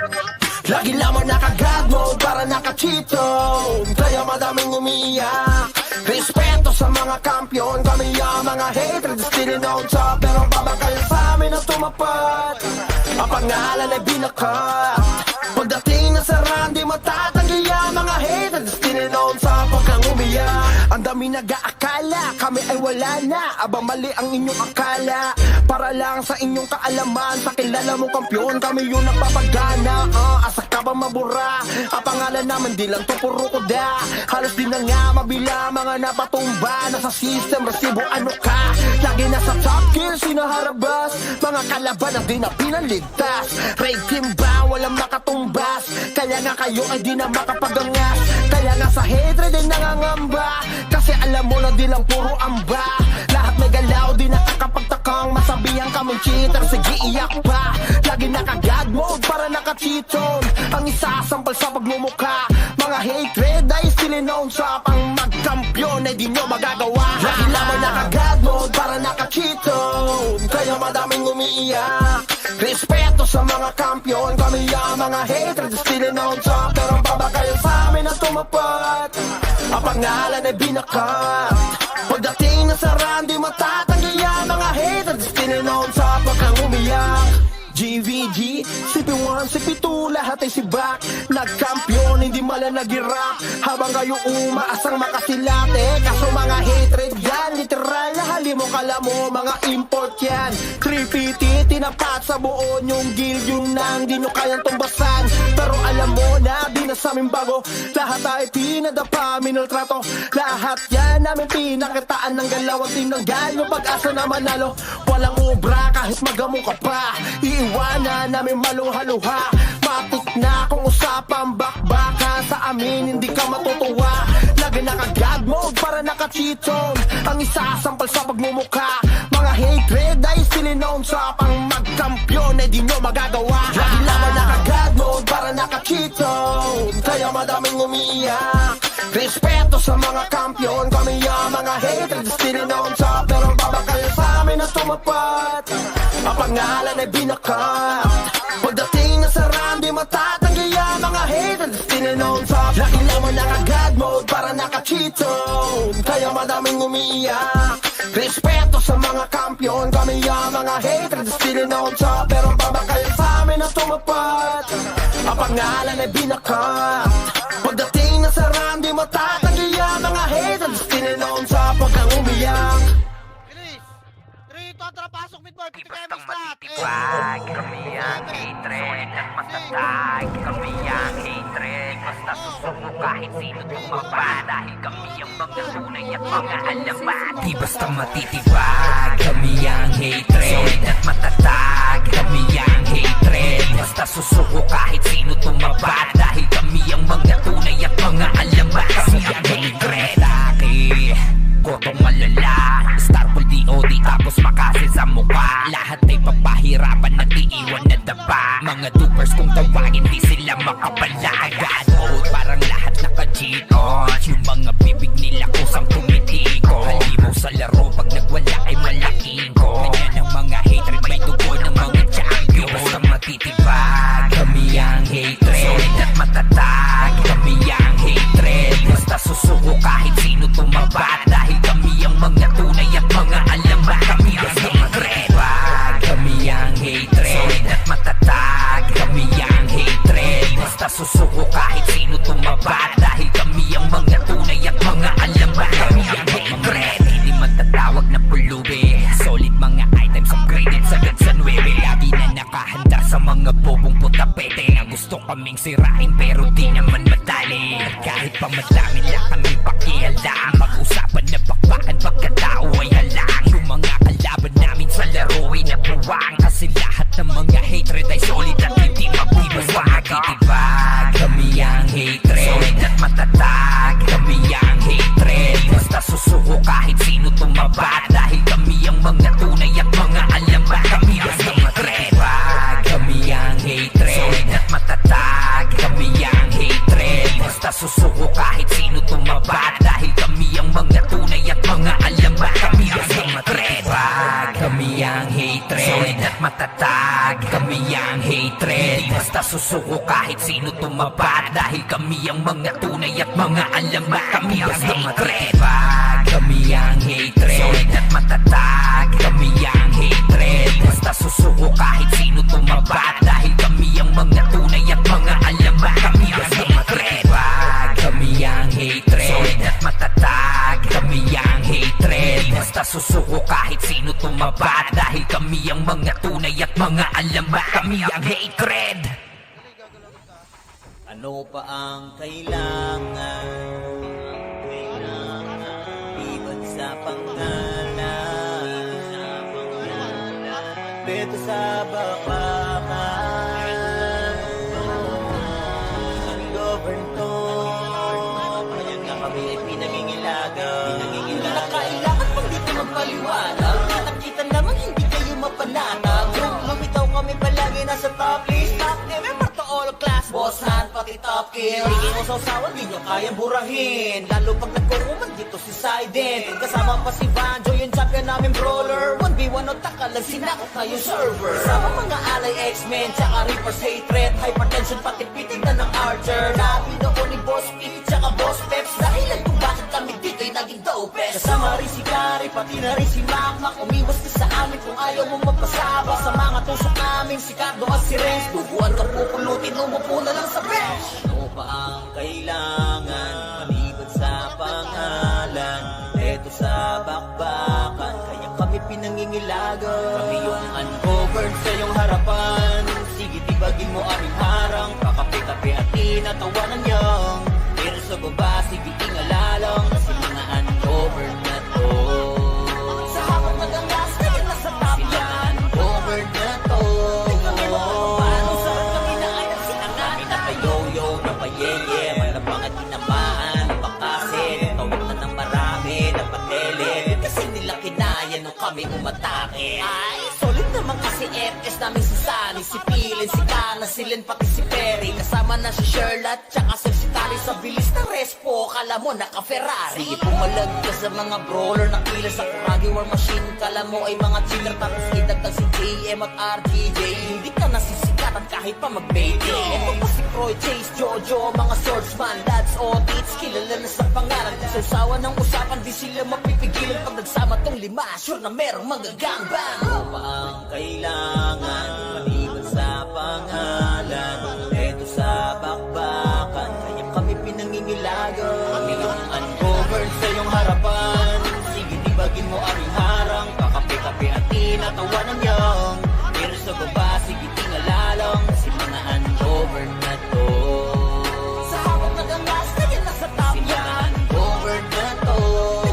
Kapag Lagi lamang naka-God mode para naka-cheat zone. Kaya madaming umiiyak. Respeto sa mga kampiyon, kami ang mga haters still known sa pero babakal sa amin na tumapat. Ang pangalan ay binakat. Pagdating na sa randi matatanggi ang mga haters still known sa pagkang umiyak. Ang dami nag-aakala, kami ay wala na. Aba mali ang inyong akala. Para lang sa inyong kaalaman, sa kilala mong kampiyon, kami yung nagpapagana. Asa ka ba mabura? Ang pangalan naman di lang to puro kuda. Halos di na nga mabila mga napatumba. Nasa system, resibo ano ka? Lagi nasa top kill, sinaharabas. Mga kalaban ang di na pinaligtas. Raid team ba? Walang makatumbas. Kaya nga kayo ay di na makapagangas. Kaya nga sa hatred ay nangangamba. Kasi alam mo na di lang puro amba. Lahat may galaw, di nakakapagtakang masabihan kaming cheater, sige iyak pa. Lagi naka-God mode para naka-cheat zone. Ang isasampal sa pagmumukha. Mga hatred ay still known sa pang magkampiyon ay di nyo magagawa. Lagi lamang naka-God mode para naka-cheat zone. Kaya madaming umiiyak. Respeto sa mga kampiyon, kami ang mga hatred still known sa pero babakal sa amin na tumapat. Ang pangalan ay binakat. Pagdating na sa randi matatanggi ang mga haters still known sa pagkang umiyak. GVG, CP1, CP2, lahat ay sibak. Nagkampiyon, hindi mala nag-irap. Habang kayo umaasang makasilate. Kaso mga hatred yan, literal na halimo kala mo mga import yan. 350, tinapat sa buo yung guild yung nang di nyo kayang tumbasan. Pero alam mo na, di na sa amin bago. Lahat ay pinadapa, minultrato. Lahat yan namin pinakitaan ng galawang tinanggal. Yung pag-asa na manalo, walang ubra kahit magamo ka pa. Iiwanan namin maluha-luha. Matik na kung usapang bakbaka. Sa amin hindi ka matutuwa. Lagi naka-God mode para naka-cheat zone. Ang isasampal sa pagmumukha. Mga hatred ay still known sa pang magkampiyon ay di nyo magagawa. Lagi lamang naka-God mode para naka-cheat zone. Kaya madaming umiiyak. Respeto sa mga kampiyon, kami ang mga hatred still known sa pero babakal sa amin na tumapat. Ang pangalan ay binakat. Pagdating na sa randi matatanggi ang mga haters still known sa lagi lamang naka-God mode para naka-cheat zone. Kaya madaming umiiyak. Respeto sa mga kampiyon, kami ang mga haters still known sa pero babakal sa amin na tumapat. Ang pangalan ay binakat. Pagdating na sa randi matatanggi ang mga haters still known sa pagkang umiyak. Bilis! 3, 2, tara, pasok midboy, Di pitikay bastang mo lahat. matitibag, kami ang hatred at matatag. Kami ang hatred, basta susuko kahit sino tumaba. Dahil kami ang mga tunay at mga alamat. Di bastang matitibag, kami ang hatred at matatag. Kami ang hatred, basta susuko kahit sino tumaba. Dahil kami ang mga tunay at mga alamat. Kami ang hatred. Kotong malala, Starfall DOD tapos makasil sa mukha. Lahat ay papahirapan at iiwan na daba. Mga dupers kung tawagin di sila makapalag. God mode parang lahat naka-cheat on. Yung mga bibig nila kusang tumitiko. Halimaw sa laro pag nagwala ay malaking ko. Kanya ng mga hatred may dugo ng mga champion. Basta matitibag, kami ang hatred solid at matatag. Kami ang hatred, basta susuko kahit sino tumabat. Dahil kami ang mga tunay at mga alamat. Kami ang hatred. Kami ang hatred solid at matatag. Kami ang hatred, basta susuko kahit sino tumabat. Dahil kami ang mga tunay at mga alamat. Kami ang hatred. Hindi man tatawag na pulubi. Solid mga items upgraded sagad sa 9. Lagi na nakahanda sa mga bobong putapete na gusto kaming sirain pero di naman madali. At kahit pa madami lang kami pakihalda. Mag-usapan na bakbakan pagkatao ay halang. Yung mga kalaban namin sa laro ay nabuwang. Kasi lahat ng mga hatred ay solid at hindi mabibasa. Matitibag, kami ang hatred solid at matatag. Kami ang hatred, basta susuko kahit sino tumabat. Dahil kami ang mga tunay at mga alamat. Kami ang hatred. Kami ang hatred solid at matatag. Kami ang hatred, basta susuko susuko kahit sino tumapat. Dahil kami ang mga tunay at mga alamat. Kami ang hatred, kami ang hatred. Solid at matatag, kami ang hatred. Basta susuko kahit sino tumapat. Dahil kami ang mga tunay at mga alamat. Kami ang hatred, kami ang hatred. Solid at matatag, kami ang hatred. Basta susuko kahit sino tumapat. Dahil kami ang mga tunay at mga alamat. Kami ang hatred. Ano pa ang kailangan? Iwan sa pangalan. Dito sa bakbakan. Ang govern to. Kaya nga kami ay pinangingilagan. Hindi na kailangan pang dito magpaliwanag. Nakita naman hindi kayo mapanatag. Lumitaw kami palagi nasa top list. Top remember to all class. Boss hand pati top kill. Hindi mo sausawan, di nyo kayang burahin. Lalo pag nagkuruman dito si Sident. Kasama pa si Banjo, yung champion namin brawler. 1v1 o takalag, sinakot na yung server. Kasama mga alay X-Men, tsaka Reaper's hatred. Hypertension pati pitig na ng Archer. Nabi noon ni Boss P, tsaka Boss Peps. Dahilan kung bakit kami dito'y naging dopest. Kasama rin si Gary, pati na rin si Mac. Umiwas ka sa amin kung ayaw mo magpasabak. Sa mga tusok namin, si Cardo at si Renz. Duguan ka pupulutin, umupo na lang sa bench. Ano pa ang kailangan? Maliban sa pangalan. Eto sa bakbakan, kaya kami pinangingilagan. Kami yung uncovered sa iyong harapan. Sige, tibagin mo aming harang. Kakape-kape at tinatawanan niyang. Pero sa baba, sige, ingalalang. Kasi mga uncovered na to. Sa habang nagangas, kaya nasa top sila uncovered na to. Kami paano sarap kami na ay nagsinangat. Kami napayoyo, napayeye, malabang at tinamaan. Napakasin, tawid na ng marami, napatele. Kasi nila kinaya nung kami umatake. Ay, solid naman kasi FS namin si Sunny, si Pilin, si Kana, si Len, pati si Perry. Kasama na si Sherlock, tsaka si Tari. Sa bilis ng respo, kala mo naka-Ferrari. Sige, pumalag ka sa mga brawler na kilas sa Kuragi War Machine. Kala mo ay mga cheater, tapos idagdag si JM at RGJ. Hindi ka nasisikatan kahit pa mag-baby. Ito pa si Croy, Chase, Jojo, mga swordsman, dads, audits, kilala na sa pangalan. Sa usawa ng usapan, di sila mapipigilan. Pag nagsama tong lima, sure na merong magagangbang. Ano pa ang kailangan? Maliban sa pangalan. Eto sa bakbakan, kaya kami pinangingilagan. Kami yung uncovered sa iyong harapan. Sige, tibagin mo aming harang. Kakape-kape at tinatawanan niyang. Pero sa baba, sige, tingalalang. Kasi mga uncovered na to. Sa habang nagangas, kaya nasa top yan. Uncovered na to.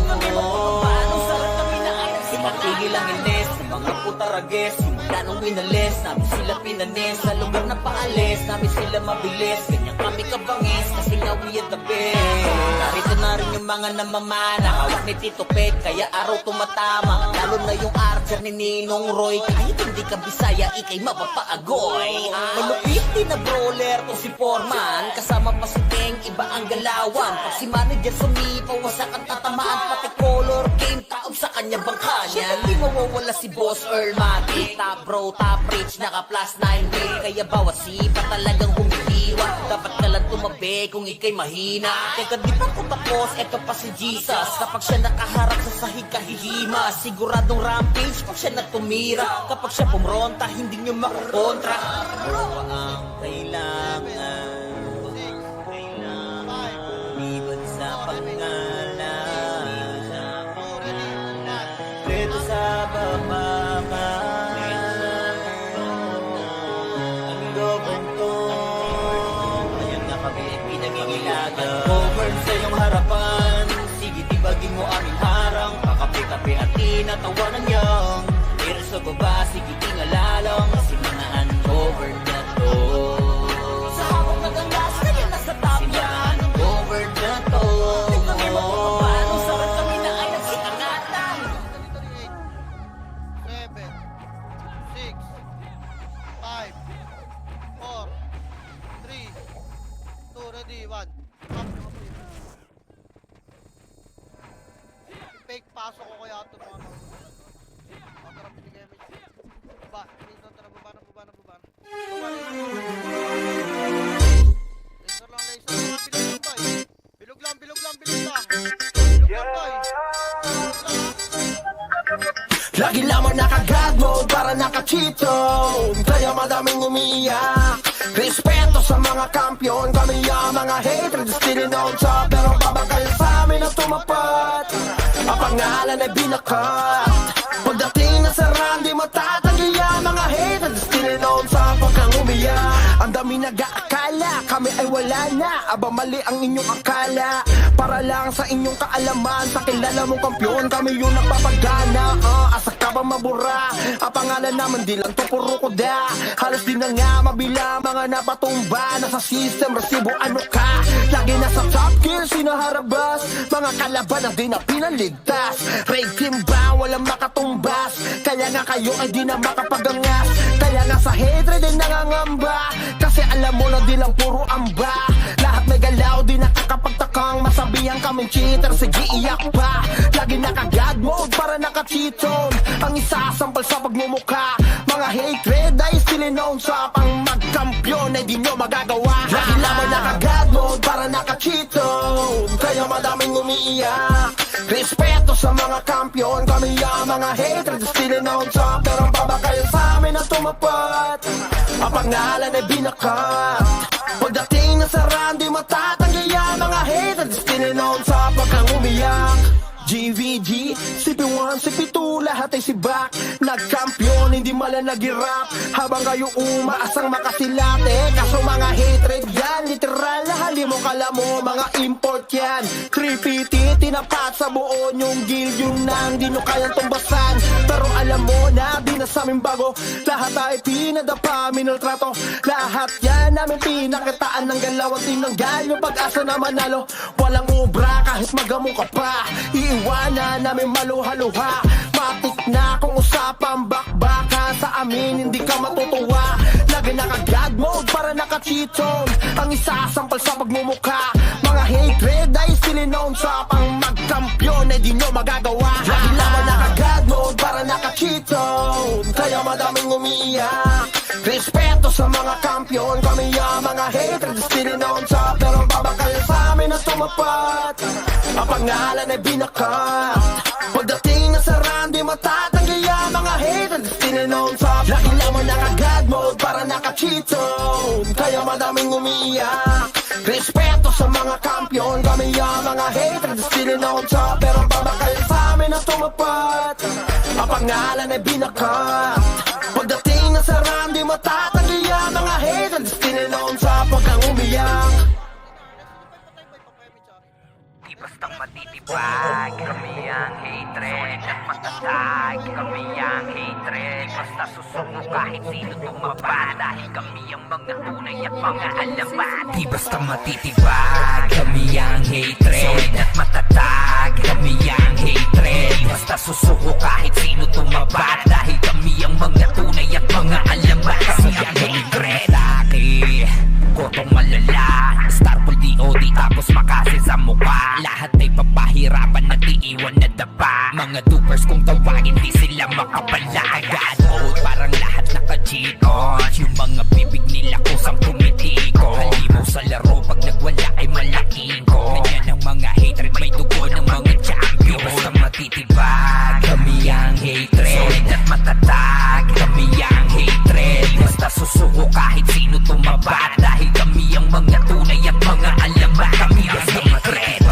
Kami paano sarap kami na ay nagsimatigil ang ines. Sa mga putarages, simula nung winalis. Namin sila pinanis, sa lugar na paalis. Namin sila mabilis, ganyan kami kabangis. Kasi nga we are the best. Narito na rin yung mga namamana. Hawak ni Tito Pet, kaya araw tumatama. Lalo na yung Archer ni Ninong Roy. Kahit hindi ka Bisaya, ikay mapapaagoy. Malupit din na brawler to si Foreman. Kasama pa si Teng, iba ang galawan. Pag si manager sumipaw, wasak ang tatamaan. Pati color game, taob sa kanya bangka niya. Di mawawala si Boss Earl Matic. Top bro, top rich, naka plus 9 day. Kaya bawat sipa talagang humihiwa. Dapat ka lang tumabi kung ikay mahina. Teka di pa ko tapos, eto pa si Jesus. Kapag siya nakaharap sa sahig kahihima. Siguradong rampage pag siya natumira. Kapag siya pumronta, hindi nyo makakontra. Ano pa ang kailangan? Liban sa pangalan. Dito sa bakbakan. Ang govern to. Kaya nga kami ay pinangingilagan. Covered sa iyong harapan. Sige, tibagin mo aming harang. Kakape-kape at tinatawanan niyang. Pero sa baba, sige, tingalalang. Kasi mga uncovered na to. Sa habang nagangas, kaya nasa top yan. Uncovered na to. Kami paano sarap kami na ay nagsikangatan. 7, 6, 5, 4, 3, 2, ready, 1. Fake pasok ko kaya ito mga tara, pitigay mo. Baba, dito, tara, baba na. Lagi lamang naka-God mode para naka-cheat zone. Kaya madaming umiiyak. Respeto sa mga kampiyon, kami ang mga haters still on top. Pero babakal sa amin ang tumapat. Ang pangalan ay binakat. Pagdating na sa run, di matatanggi ang mga haters still on top. Huwag kang umiyak. Ang dami nag-aakala, kami ay wala na. Aba mali ang inyong akala. Para lang sa inyong kaalaman, sa kilala mong kampiyon, kami yung nagpapagana. Asa ka ba mabura? Ang pangalan naman di lang to puro kuda. Halos di na nga mabilang mga napatumba. Nasa system, resibo ano ka? Lagi nasa top gear, sinaharabas. Mga kalaban na di na pinaligtas. Raid team ba? Walang makatumbas. Kaya nga kayo ay di na makapagangas. Kaya nga sa hatred ay nangangamba. Kasi alam mo na di lang puro amba. Lahat may galaw, di nakakapagtakang masabihan kaming cheater, sige iyak pa. Lagi naka-God mode para naka-cheat zone. Ang isasampal sa pagmumukha. Mga hatred ay still known sa pang magkampiyon ay di nyo magagawa. Lagi lamang naka-God mode para naka-cheat zone. Kaya madaming umiiyak. Respeto sa mga kampiyon, kami ang mga hatred still known sa. Pero ang babakayan sa amin ang tumapat. Ang pangalan ay binakat. Pagdating na sa run, di matatanggi ang mga haters still on top. Huwag kang umiyak. GVG, CP1, CP2, lahat ay sibak. Nagkampiyon, hindi mala nag-rap. Habang kayo umaasang makasilate. Kaso mga hatred yan, literal na hali mo kala mo, mga import yan. 350, tinapat sa buo yung guild, yung nang di nyo kayang tumbasan. Pero alam mo na, di na sa amin bago. Lahat ay pinadapa, minultrato. Lahat yan namin pinakitaan ng galaw at tinanggal yung pag-asa na manalo. Walang ubra kahit magamo ka pa. Iiwanan namin maluha-luha. Matik na kung usapang bakbaka. Sa amin hindi ka matutuwa. Lagi naka-God mode para naka-cheat zone. Ang isasampal sa pagmumukha. Mga hatred ay still known sa pang magkampiyon ay di nyo magagawa. Lagi lamang naka-God mode para naka-cheat zone. Kaya madaming umiiyak. Respeto sa mga kampiyon, kami ang mga hatred still known sa. Pero babakal sa amin ang tumapat. Ang pangalan ay binakat. Pagdating na sa run, di matatanggi ang mga haters still known sa. Lagi lamang naka-God mode para naka-cheat zone. Kaya madaming umiiyak. Respeto sa mga kampiyon, kami ang mga haters still known sa. Pero babakal sa amin ang tumapat. Ang pangalan ay binakat. Pagdating na sa run, di matatanggi ang mga haters still known sa. Huwag kang umiyak. Di bastang matitibag, kami ang hatred at matatag. Kami ang hatred, basta susuko kahit sino tumaba. Dahil kami ang mga tunay at mga alamat. Di bastang matitibag, kami ang hatred at matatag. Kami ang hatred, basta susuko kahit sino tumaba. Dahil kami ang mga tunay at mga alamat. Kami ang hatred. Kotong malala, Starpool DOD tapos makasin sa mukha. Lahat ay papahirapan at iiwan na dapa. Mga dupers kung tawagin di sila makapalagan. Oh, parang lahat naka-cheat on. Yung mga bibig nila kusang tumitiko. Halimaw sa laro pag nagwala ay malaking ko. Ganyan ang mga hatred, may dugo ng mga champion. Basta matitibag, kami ang hatred at matatag. Kami ang hatred, basta susuko kahit sino tumabat. Dahil kami ang mga tunay at mga alamat. Kami ang hatred,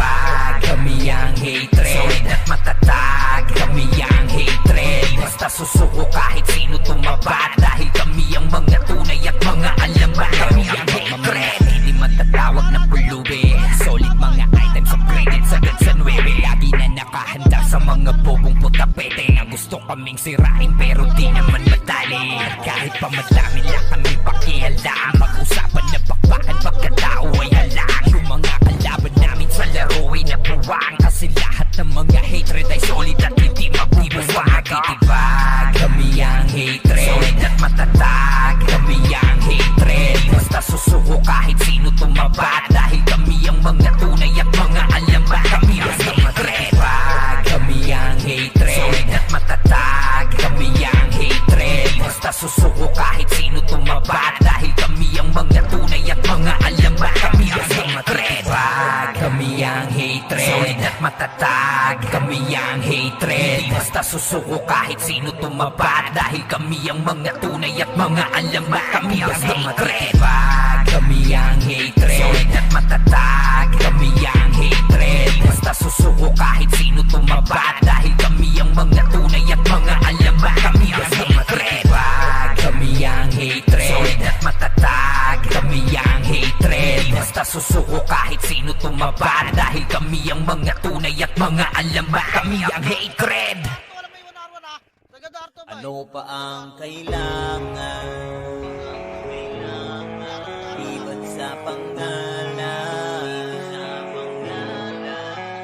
kami ang hatred at matatag. Kami ang hatred, basta susuko kahit sino tumabat. Dahil kami ang mga tunay at mga alamat. Kami ang hatred, hindi matatawag ng pulubi. Solid mga items upgraded sa Gansa 9. Lagi na nakahanda sa mga bobong putapete na gusto kaming sirain pero di naman madali. At kahit pa madami lang kami pakialam, mag-usapan na bakbakan pagkatao ay halang. Yung mga kalaban namin sa laro ay nabuwang. Kasi lahat ng mga hatred ay solid at hindi mabubuwang. Matitibag, kami ang hatred solid at matatag. Kami ang hatred, basta susuko kahit sino tumabat. Dahil kami ang mga tunay at mga alamat. Kami ang hatred, kami ang hatred solid at matatag. Kami ang hatred, basta susuko kahit sino tumabat. Dahil kami ang mga tunay at mga alamat. Kami ang hatred, kami ang hatred solid at matatag. matatag, kami ang hatred. Di basta susuko kahit sino tumabad, dahil kami ang mga tunay at mga alamat. Kami ang hatred, kami ang hatred. Solid at matatag, kami ang hatred. Di basta susuko kahit sino tumabad, dahil kami ang mga tunay at mga alamat. Kami ang hatred, kami ang hatred. Solid at matatag, kami ang hatred. Di basta susuko kahit sino tumabad, dahil kami ang mga tunay at mga alamat. Kami ang hatred. Wala may 1-on-1 ha. Taga Darto boy. Ano pa ang kailangan? Iwan sa pangalan,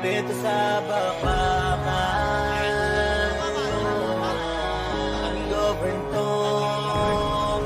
beto sa bakbakan. Ang govern to,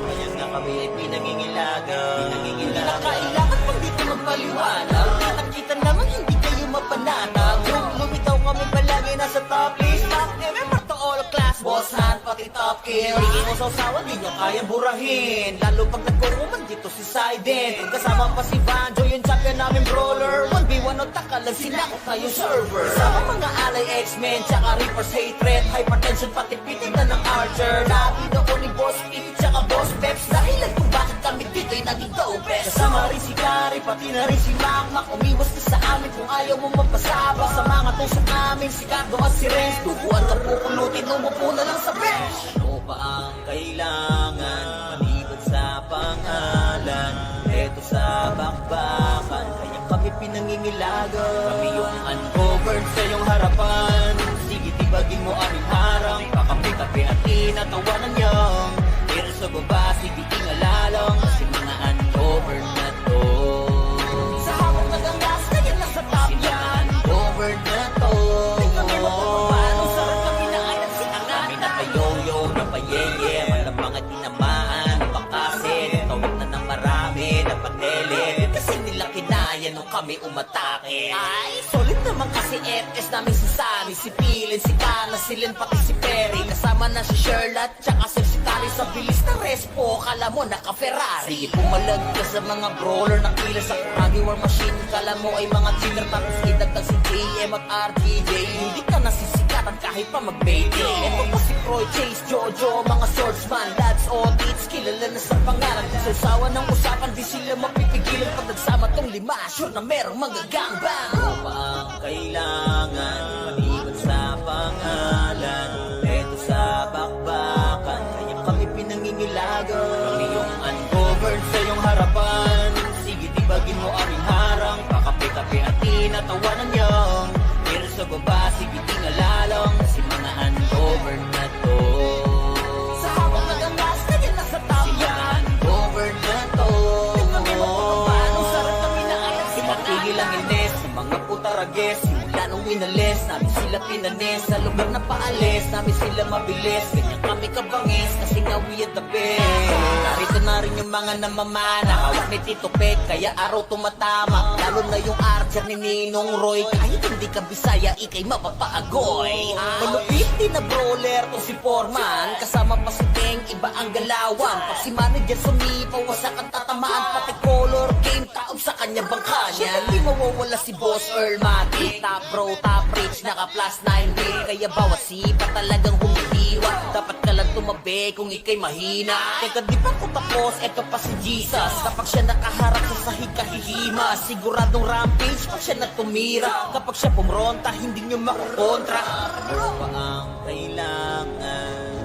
kaya nga kami ay pinangingilagan. Hindi na kailangan pang dito magpaliwanag. Nakita naman hindi kayo mapanatag. Lumitaw kami palagi nasa top list. Top remember to all class, boss hand, pati top kill. Hindi mo sausawan, di nyo kayang burahin. Lalo pag nagkuruman dito si Saiden. Kasama pa si Banjo, yung champion namin brawler. 1v1 o takalag, sinakot na yung server. Sama mga alay X-Men, tsaka Reaper's hatred. Hypertension, pati pitin na ng Archer. Labi noon ni Boss Pete, tsaka Boss Peps. Dahilan kung bakit kami dito'y naging go-best. Kasama rin si Kari, pati na rin si Makmak. Umiwas ka sa amin kung ayaw mo magpasaba. Sa mga tusok namin, si Cardo at si Renz. Tubuan ka pupulutin, umupo na lang sa bench. Ano pa ang kailangan? Maliban sa pangalan, eto sa bakbakan, kaya kami pinangingilagan. Kami yung uncovered sa iyong harapan. Sige, tibagin mo aming harang. Kakapi-kapi at tinatawanan niyang. Pero sa baba, sige, tingalalang. Kasi mga uncovered na to. Sa hawak na gangas, kaya nasa top yan. Uncovered na to. Kami magpapapano, sarap kami na ayat si Angat. Kami napayoyo, napayeye, malapang at tinamaan. Napakasin, tawag na ng marami, napatelit. Kasi nila kinaya nung kami umatake. Ay, solid naman kasi FS namin si Sammy, si Pilin, si Kana, si Len, pati si Perry. Kasama na si Sherlock, tsaka si Kari sa bilis na respo. Kala mo naka-Ferrari. Sige, pumalag ka sa mga brawler na kila sa Kuragi War Machine. Kala mo ay mga cheater, tapos idagdag si JM at RTJ. Hindi ka nasisikatan kahit pa mag-payday. Ito pa si Croy, Chase, Jojo, mga swordsman, lads, audits, kilala na sa pangalan. Sa usawa ng usapan, di sila mapipigilan. Pag nagsama tong lima, sure na merong mga gangbang. Ano pa ang kailangan? Maliban sa pangalan, eto sa bakbakan, kaya kami pinangingilagan. Kami yung uncovered sa iyong harapan. Sige, tibagin mo aming harang. Pakapi-kapi at tinatawanan niyang. Pero sa baba, sige, tingalalang. Kasi mga uncovered na to. Sa hawak na gangas, kaya nasa top yan. Uncovered na to. Kami magpapapano, sarap kami na ayat si Matigil ang ines sa mga putarages. Simula nung winalis, namin sila pinanes. Sa lugar na paalis, namin sila mabilis. Ganyan kami kabangis, kasi nga we are the best. Narito na rin yung mga namamana, hawak ni Tito Pek, kaya araw tumatama. Lalo na yung archer ni Ninong Roy. Kahit hindi ka Bisaya, ikay mapapaagoy. Malupit din na brawler to si Foreman. Kasama pa si Teng, iba ang galawan. Pag si manager sumipaw, wasak ang tatamaan. Pati color game, taob sa kanya bangka niya. Di mawawala si Boss Earl Matic. Top bro, top rich, naka plus 9 day. Kaya bawat sipa talagang humidiwa. Dapat ka lang tumabi kung ikay mahina. Teka, di pa ko tapos, eto pa si Jesus. Kapag siya nakaharap sa sahig kahihima, siguradong rampage pag siya nagtumira. Kapag siya pumronta, hindi nyo makukontra. Ano pa ang kailangan?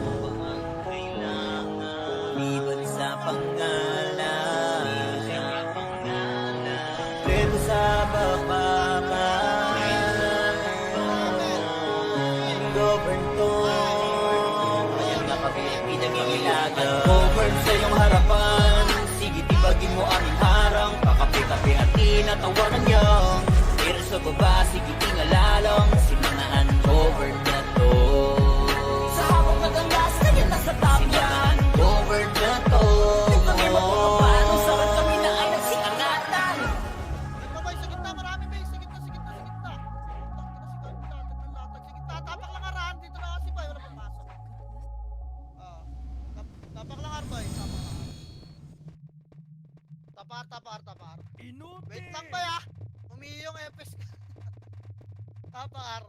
Liban sa pangalan, pero sa bakbakan, govern to. Kaya nga kami pinangingilagan. Govern sa iyong harapan. Sige, tibagin mo aming harang. Pakapi-kapi at tinatawanan niyang. Pero sa baba, sige, tingalalang. Kasi mga uncovered na to. Sa hawak na gangas, kaya nasa top yan. Uncovered na to. Kami magpapapano, sarap kami na ay nagsikangatan. Gitna boy, sa gitna, marami boy. Sa gitna, sa gitna, sa gitna. Latag, sa gitna. Tapak lang arahan, dito na kasi boy, wala pang pasok. Tapak lang ar boy, tapak lang. Tapar. Wait lang boy ah. Umiyong FS. Tapar.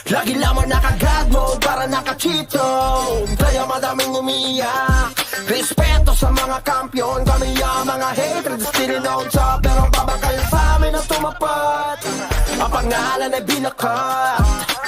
Lagi lamang naka-God mode para naka-cheat zone. Kaya madaming umiiyak. Respeto sa mga kampiyon, kami ang mga hatred still on top. Pero babakal sa amin na tumapat. Ang pangalan ay binakat.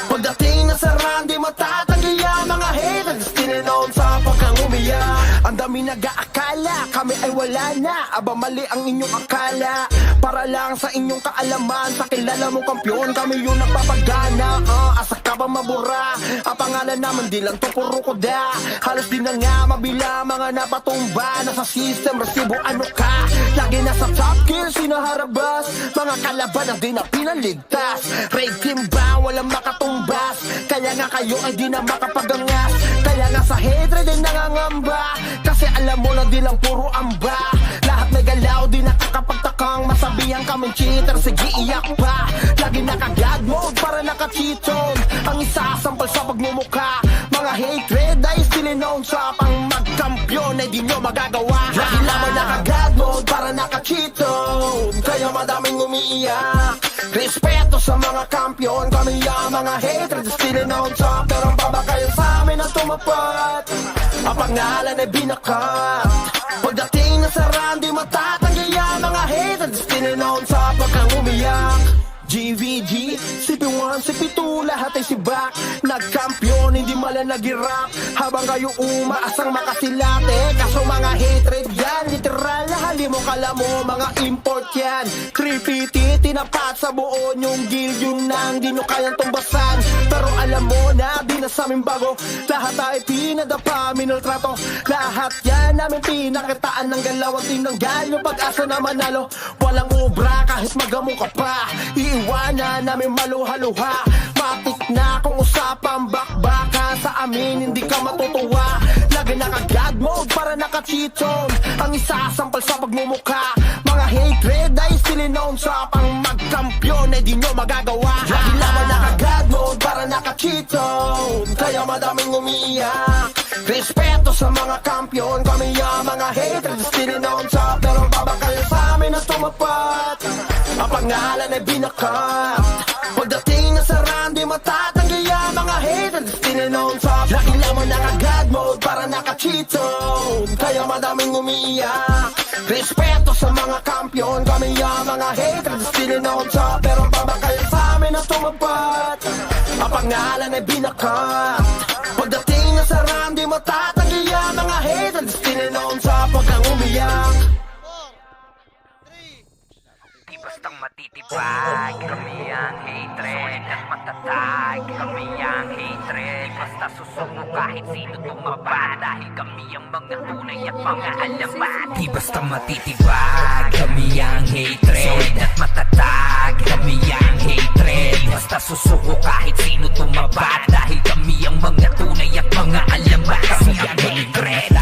Pagdating na sa run, di matatanggi ang mga hatred still on top. Pagkang umiyak, ang dami nag-aakala kami ay wala na. Aba mali ang inyong akala. Para lang sa inyong kaalaman, sa kilala mong kampyon, kami yung nagpapagana. Asa ka ba mabura? Ang pangalan naman di lang to puro kuda. Halos di na nga mabila mga napatumba. Nasa system, resibo ano ka? Lagi nasa top kill, sinaharabas. Mga kalaban na di na pinaligtas. Raid team ba? Walang makatumbas. Kaya nga kayo ay di na makapagangas. Kaya nga sa hatred ay nangangamba. Kasi alam mo na di lang puro amba. Lahat may galaw, di nakakapagtakang masabihan kaming cheater, sige iyak pa. Lagi naka-God mode para naka-cheat zone. Ang isasampal sa pagmumukha. Mga hatred ay still known sa pang magkampiyon ay di nyo magagawa. Lagi lamang naka-God mode para naka-cheat zone. Kaya madaming umiiyak. Respeto sa mga kampiyon, kami ang mga hatred still known sa. Pero babakayan sa amin na tumapat. Ang pangalan ay binakat. Pagdating na sa run, di matatanggi ang mga hatred still known sa pagkang umiyak. GVG, CP1, CP2, lahat ay sibak. Nagkampiyon, hindi mala nag-rap. Habang kayo umaasang makasilate. Kaso mga hatred yan, literal na hali mo kala mo. Mga import yan, 350, tinapat sa buo yung guild. Yun nang di nyo kayang tumbasan. Pero alam mo na, di na sa amin bago. Lahat ay pinadapa, minultrato. Lahat yan namin pinakitaan ng galaw at tinanggal yung pag-asa na manalo. Walang ubra kahit magamo ka pa. Iwanan namin maluha-luha. Matik na kung usapang bakbaka. Sa amin hindi ka matutuwa. Lagi naka-God mode para naka-cheat zone. Ang isasampal sa pagmumukha. Mga hatred ay still known sa pang magkampiyon ay di nyo magagawa. Lagi lamang naka-God mode para naka-cheat zone. Kaya madaming umiiyak. Respeto sa mga kampiyon, kami ang mga hatred still known sa. Pero babakal sa amin na tumapat. Ang pangalan ay binakat. Pagdating na sa run, di matatanggi ang mga hatred still known sa. Lagi lamang naka-God mode para naka-cheat zone. Kaya madaming umiiyak. Respeto sa mga kampiyon, kami ang mga hatred still known sa. Pero babakal sa amin na tumapat. Ang pangalan ay binakat. Pagdating na sa run, di matatanggi ang mga hatred still known sa. Pagkang umiyak. 4, 3, Di bastang matitibag, kami ang hatred at matatag. Kami ang hatred, basta susuko kahit sino tumaba. Dahil kami ang mga tunay at mga alamat. Di basta matitibag, kami ang hatred at matatag. Kami ang hatred, basta susuko kahit sino tumaba. Dahil kami ang mga tunay at mga alamat. Kami ang hatred.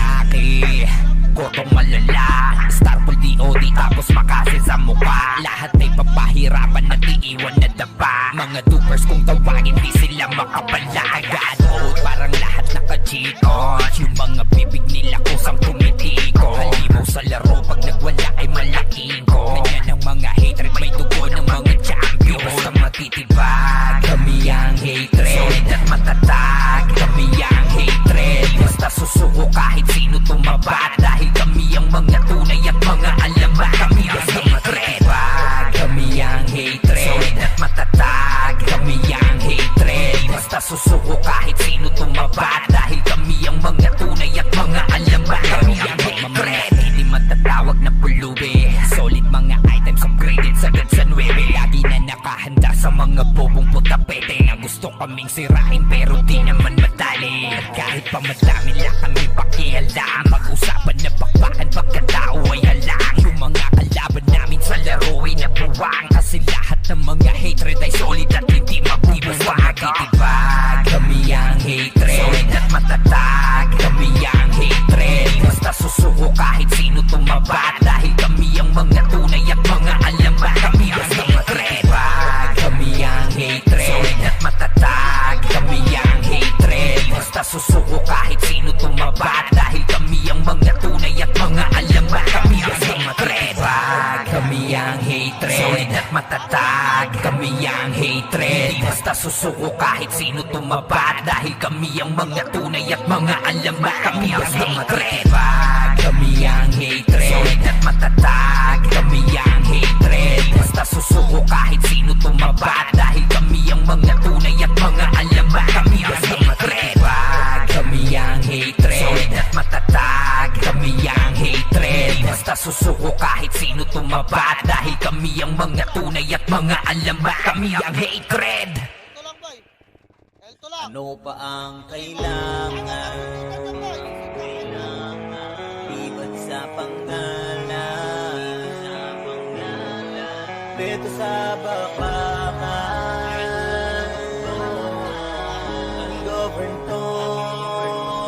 Gotong malala, Starfall DOD tapos makasin sa mukha. Lahat ay papahirapan at iiwan na daba. Mga dupers kung tawagin di sila makapalagan. Parang lahat naka-cheat on. Yung mga bibig nila kusang tumitiko. Halimaw sa laro pag nagwala ay malaking ko. Ganyan ang mga hatred, may dugo ng mga champion. Basta matitibag, kami ang hatred at matatag. Kami ang hatred, basta susuko kahit sino tumabat. Dahil kami ang mga tunay at mga alamat. Kami ang hatred, kami ang hatred at matatag. Kami ang hatred, basta susuko kahit sino tumabat. Dahil kami ang mga tunay at mga alamat. Kami ang hatred, hindi matatawag na pulubi. Solid mga items upgraded sagad sa 9. Lagi na nakahanda sa mga bobong putapete na gusto kaming sirain pero di naman madali. At kahit pa madami lang kami pakialam. Mag-usapan na bakbakan pagkatao ay halang. Yung mga kalaban namin sa laro ay nabuwang. Kasi lahat ng mga hatred ay solid at hindi mabubuwang. Matitibag, kami ang hatred solid at matatag. Kami ang hatred, basta susuko kahit sino tumabat. Dahil kami ang mga tunay at mga alamat. Kami ang hatred, kami ang hatred solid at matatag. Kami ang hatred, basta susuko kahit sino tumabat. Dahil kami ang mga tunay at mga alamat. Kami ang hatred, kami ang hatred solid at matatag. Kami ang hatred, basta susuko kahit sino tumaba. Dahil kami ang mga tunay at mga alamat. Kami ang hatred, kami ang hatred. Solid at matatag, kami ang hatred. Basta susuko kahit sino tumaba. Dahil kami ang mga tunay at mga alamat. Kami ang hatred, kami ang hatred. Solid at matatag, kami ang hatred. Basta susuko kahit sino tumaba. Dahil kami ang mga tunay at mga alamat. Kami ang hatred. Ito lang, boy. Ito lang. Ano pa ang kailangan? Liban sa pangalan, dito sa bakbakan, ang govern to.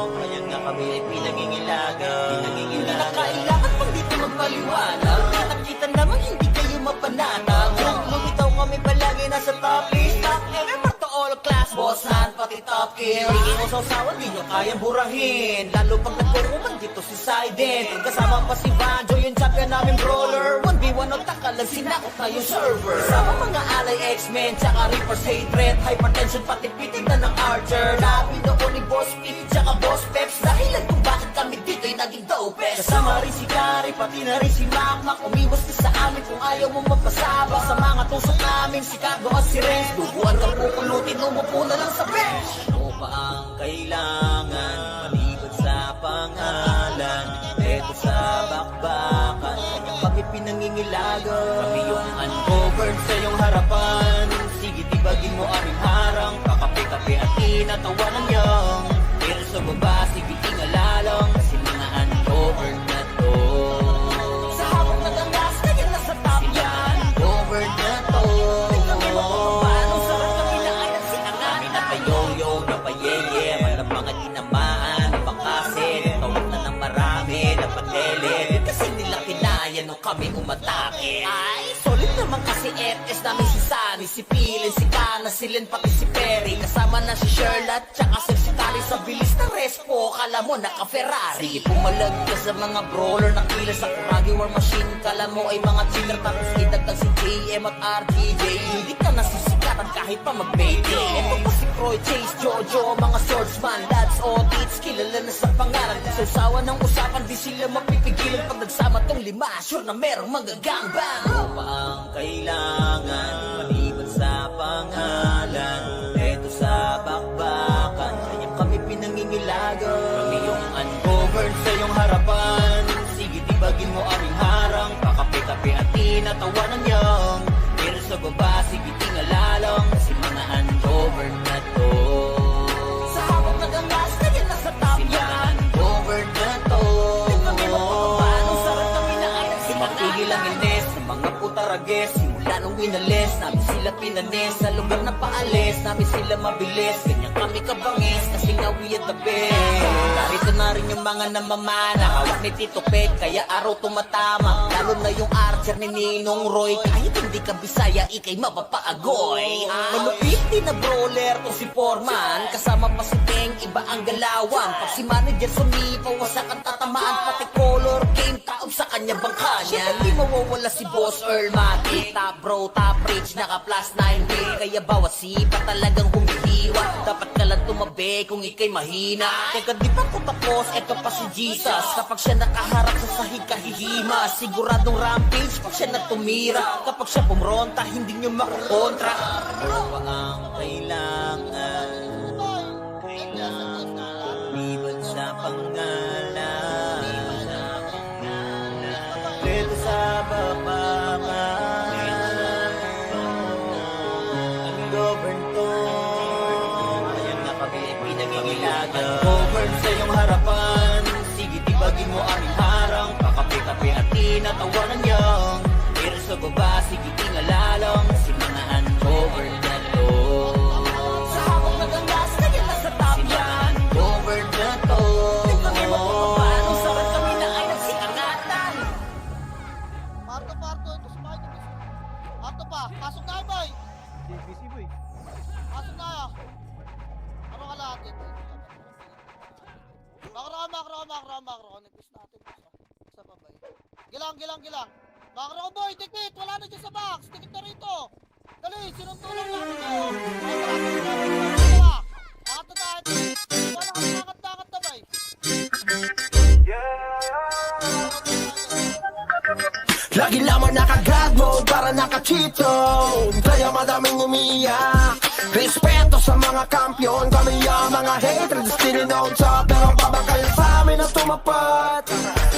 Kaya nga kami ay pinangingilagan. Hindi na kailangan pang dito magpaliwanag. Nakita naman hindi kayo mapanatag. Lumitaw kami palagi nasa top list. Top ever to all class. Boss hand pati top kill. Hindi mo sausawan, di nyo kayang burahin. Lalo pag nagkukuman dito si Saiden. Kasama pa si Banjo, yung champion namin brawler. 1v1 o takalag, sinakot na yung server. Kasama mga alay X-Men, tsaka Reaper's hatred. Hypertension pati pitig na ng Archer. Labi noon ni Boss Pete, tsaka Boss Peps. Dahilan kung bakit kami dito'y naging dopest. Kasama rin si Kari, pati na rin si Makmak. Umiwas ka sa amin kung ayaw mo magpasaba. Sa mga tusok namin, si Cardo at si Renz. Duguan kang pupulutin, umupo na lang sa bench. Ano pa ang kailangan? Maliban sa pangalan, eto sa bakbakan, kanya kami pinangingilagan. Kami yung ungoverned sa iyong harapan. Sige, tibagin mo aming harang. Kakape-kape at tinatawanan niyang. Pero sa baba, sige, tingalalang. Kasi mga ungoverned na to. Sa hawak na gangas, kaya nasa top yan. Ungoverned na to. Tingnan mo kung paano sarap kami na ay nagsinangan. Kami napayoyo, napayeye, mayroong mga tinamaan, napakasin, tawag na ng marami, napadele. Kasi nila kinaya nung kami umatake. Ay, solid naman kasi FS namin si Sunny, si Pilin, si Kana, si Len, pati si Perry. Kasama na si Sherlock, tsaka si Kari. Sa bilis na respo, kala mo naka-Ferrari. Sige, pumalag ka sa mga brawler na kila sa Kuragi War Machine. Kala mo ay mga cheater, tapos idagdag si JM at RTJ. Hindi ka nasisikatan kahit pa mag-payday. Ito pa si Croy, Chase, Jojo, mga swordsman, lads o tits. Kilala na sa pangalan, di sausawan ng usapan. Di sila mapipigilan pag nagsama tong lima. Sure na merong magagangbang. Ano pa ang kailangan? Maliban sa pangalan, eto sa bakbakan, kanya kami pinangingilagan. Kami yung ungoverned sa iyong harapan. Sige, tibagin mo aming harang. Kakape-kape at tinatawanan niyang. Pero sa baba, sige, tingalalang. Kasi mga ungoverned na to. Sa hawak na gangas, kaya nasa top yan. Ungoverned na to. Tingnan mo kung paano sarap kami na ay nagsinangan. Mapigil ang ines sa mga putarages. Simula nung winalis, namin sila pinanis. Sa lugar na paalis, namin sila mabilis. Ganyan kami kabangis, kasi nga we at the best. Narito na rin yung mga namamana, hawak ni Tito Peg, kaya araw tumatama. Lalo na yung archer ni Ninong Roy. Kahit hindi ka Bisaya, ikay mapapaagoy. Malupit din na brawler to si Foreman. Kasama pa si Teng, iba ang galawan. Pag si manager sumipaw, wasak ang tatamaan. Pati color game, taob sa kanya bangka niya. Hindi mawawala si Boss Earl Matic. Top bro, top rich, naka plus 9 day. Kaya bawat sipa talagang humihiwa. Dapat ka lang tumabi kung ikay mahina. Teka, di pa ko tapos, eto pa si Jesus. Kapag siya nakaharap sa sahig kahihima, siguradong rampage pag siya natumira. Kapag siya pumronta, hindi nyo makukontra. Ano pa ang kailangan? Liban sa pangalan, dito sa bakbakan, ang govern to. Kaya nga kami ay pinangingilagan. Govern sa iyong harapan. Sige, tibagin mo aming harang. Kakape-kape at tinatawanan niyang. Pero sa baba, sige, tingalalang. Kasi mga ungoverned na to. Sa hawak na gangas, kaya nasa top yan. Ungoverned na to. Tingnan mo kung paano sarap kami na ay nagsikangatan. Parto, ito sa bahay. Parto pa, pasok na boy. busy boy. Pasok na. Ano ka natin? Makro. Nag-push natin. Sa babay. Gilang. Makro boy, tikit. Wala na dyan sa box. Tikit na rito. Dali, sinuntulan lang ito. Bakit na tayo? Wala kang dakat-dakat na ba Lagi lamang naka-God mode para naka-cheat zone. Kaya madaming umiiyak. Respeto sa mga kampiyon. Kami ang mga haters still known top. Pero babakal sa amin na tumapat.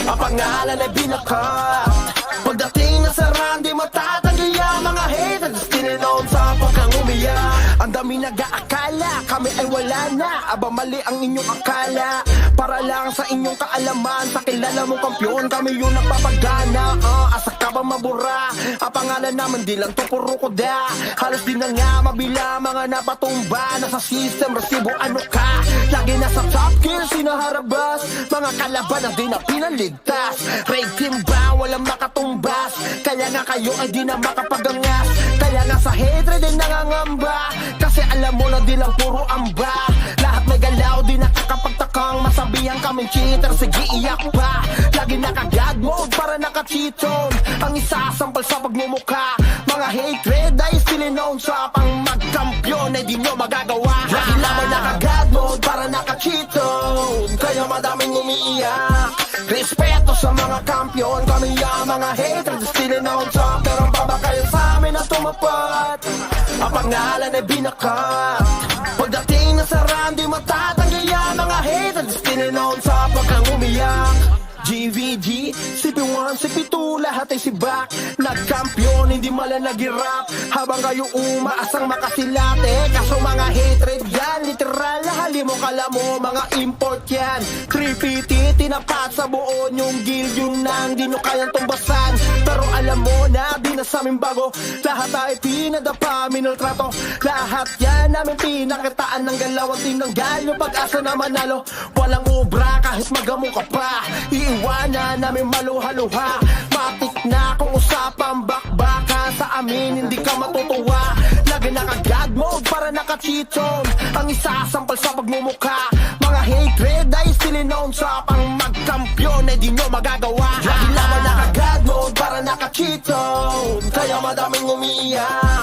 Ang pangalan ay binakat. Pagdating na sa run, di matatanggi ang mga haters still known top. Huwag kang umiyak. Ang dami nag-aakala kami ay wala na. Aba mali ang inyong akala. Para lang sa inyong kaalaman. Sa kilala mong kampiyon, kami yung nagpapagana. Asa ka ba mabura? Ang pangalan naman di lang to puro koda. Halos di na nga mabila mga napatumba. Nasa system, resibo ano ka? Lagi nasa top kill, sinaharabas. Mga kalaban na di na pinaligtas. Raid team ba? Walang makatumbas. Kaya nga kayo ay di na makapagangas. Kaya nga sa hatred ay nangangamba. Kasi alam mo na di lang puro amba. Lahat may galaw, di nakakapagtakang masabihan kaming cheater, sige iyak pa. Lagi naka-God mode para naka-cheat zone. Ang isasampal sa pagmumukha. Mga hatred ay still known sa pang magkampiyon ay di nyo magagawa. Lagi lamang naka-God mode para naka-cheat zone. Kaya madaming umiiyak. Respeto sa mga kampiyon. Kami ang mga hatred still known sa. Pero babakal sa amin na tumapat. Ang pangalan ay binakat. Pagdating na sa run, di matatanggi ang mga haters still known sa pag kang umiyak. GVG, CP1, CP2, lahat ay sibak. Nagkampiyon, hindi malang nag-rap. Habang kayo umaasang makasilate. Kaso mga hatred yan, literal na halimo kala mo, mga import yan. 3PT, tinapat sa buo yung guild, yung nang di nyo kayang tumbasan. Pero alam mo na, di na sa amin bago. Lahat ay pinadapa, minultrato. Lahat yan namin pinakitaan ng galawang tinanggal yung pag-asa na manalo. Walang ubra kahit magamo ka pa. Iiwanan namin maluha-luha. Matik na kung usapang bakbaka. Sa amin hindi ka matutuwa. Lagi naka-God mode para naka-cheat zone. Ang isasampal sa pagmumukha. Mga hatred ay still known sa pang magkampiyon ay di nyo magagawa. Lagi lamang naka-God mode para naka-cheat zone. Kaya madaming umiiyak.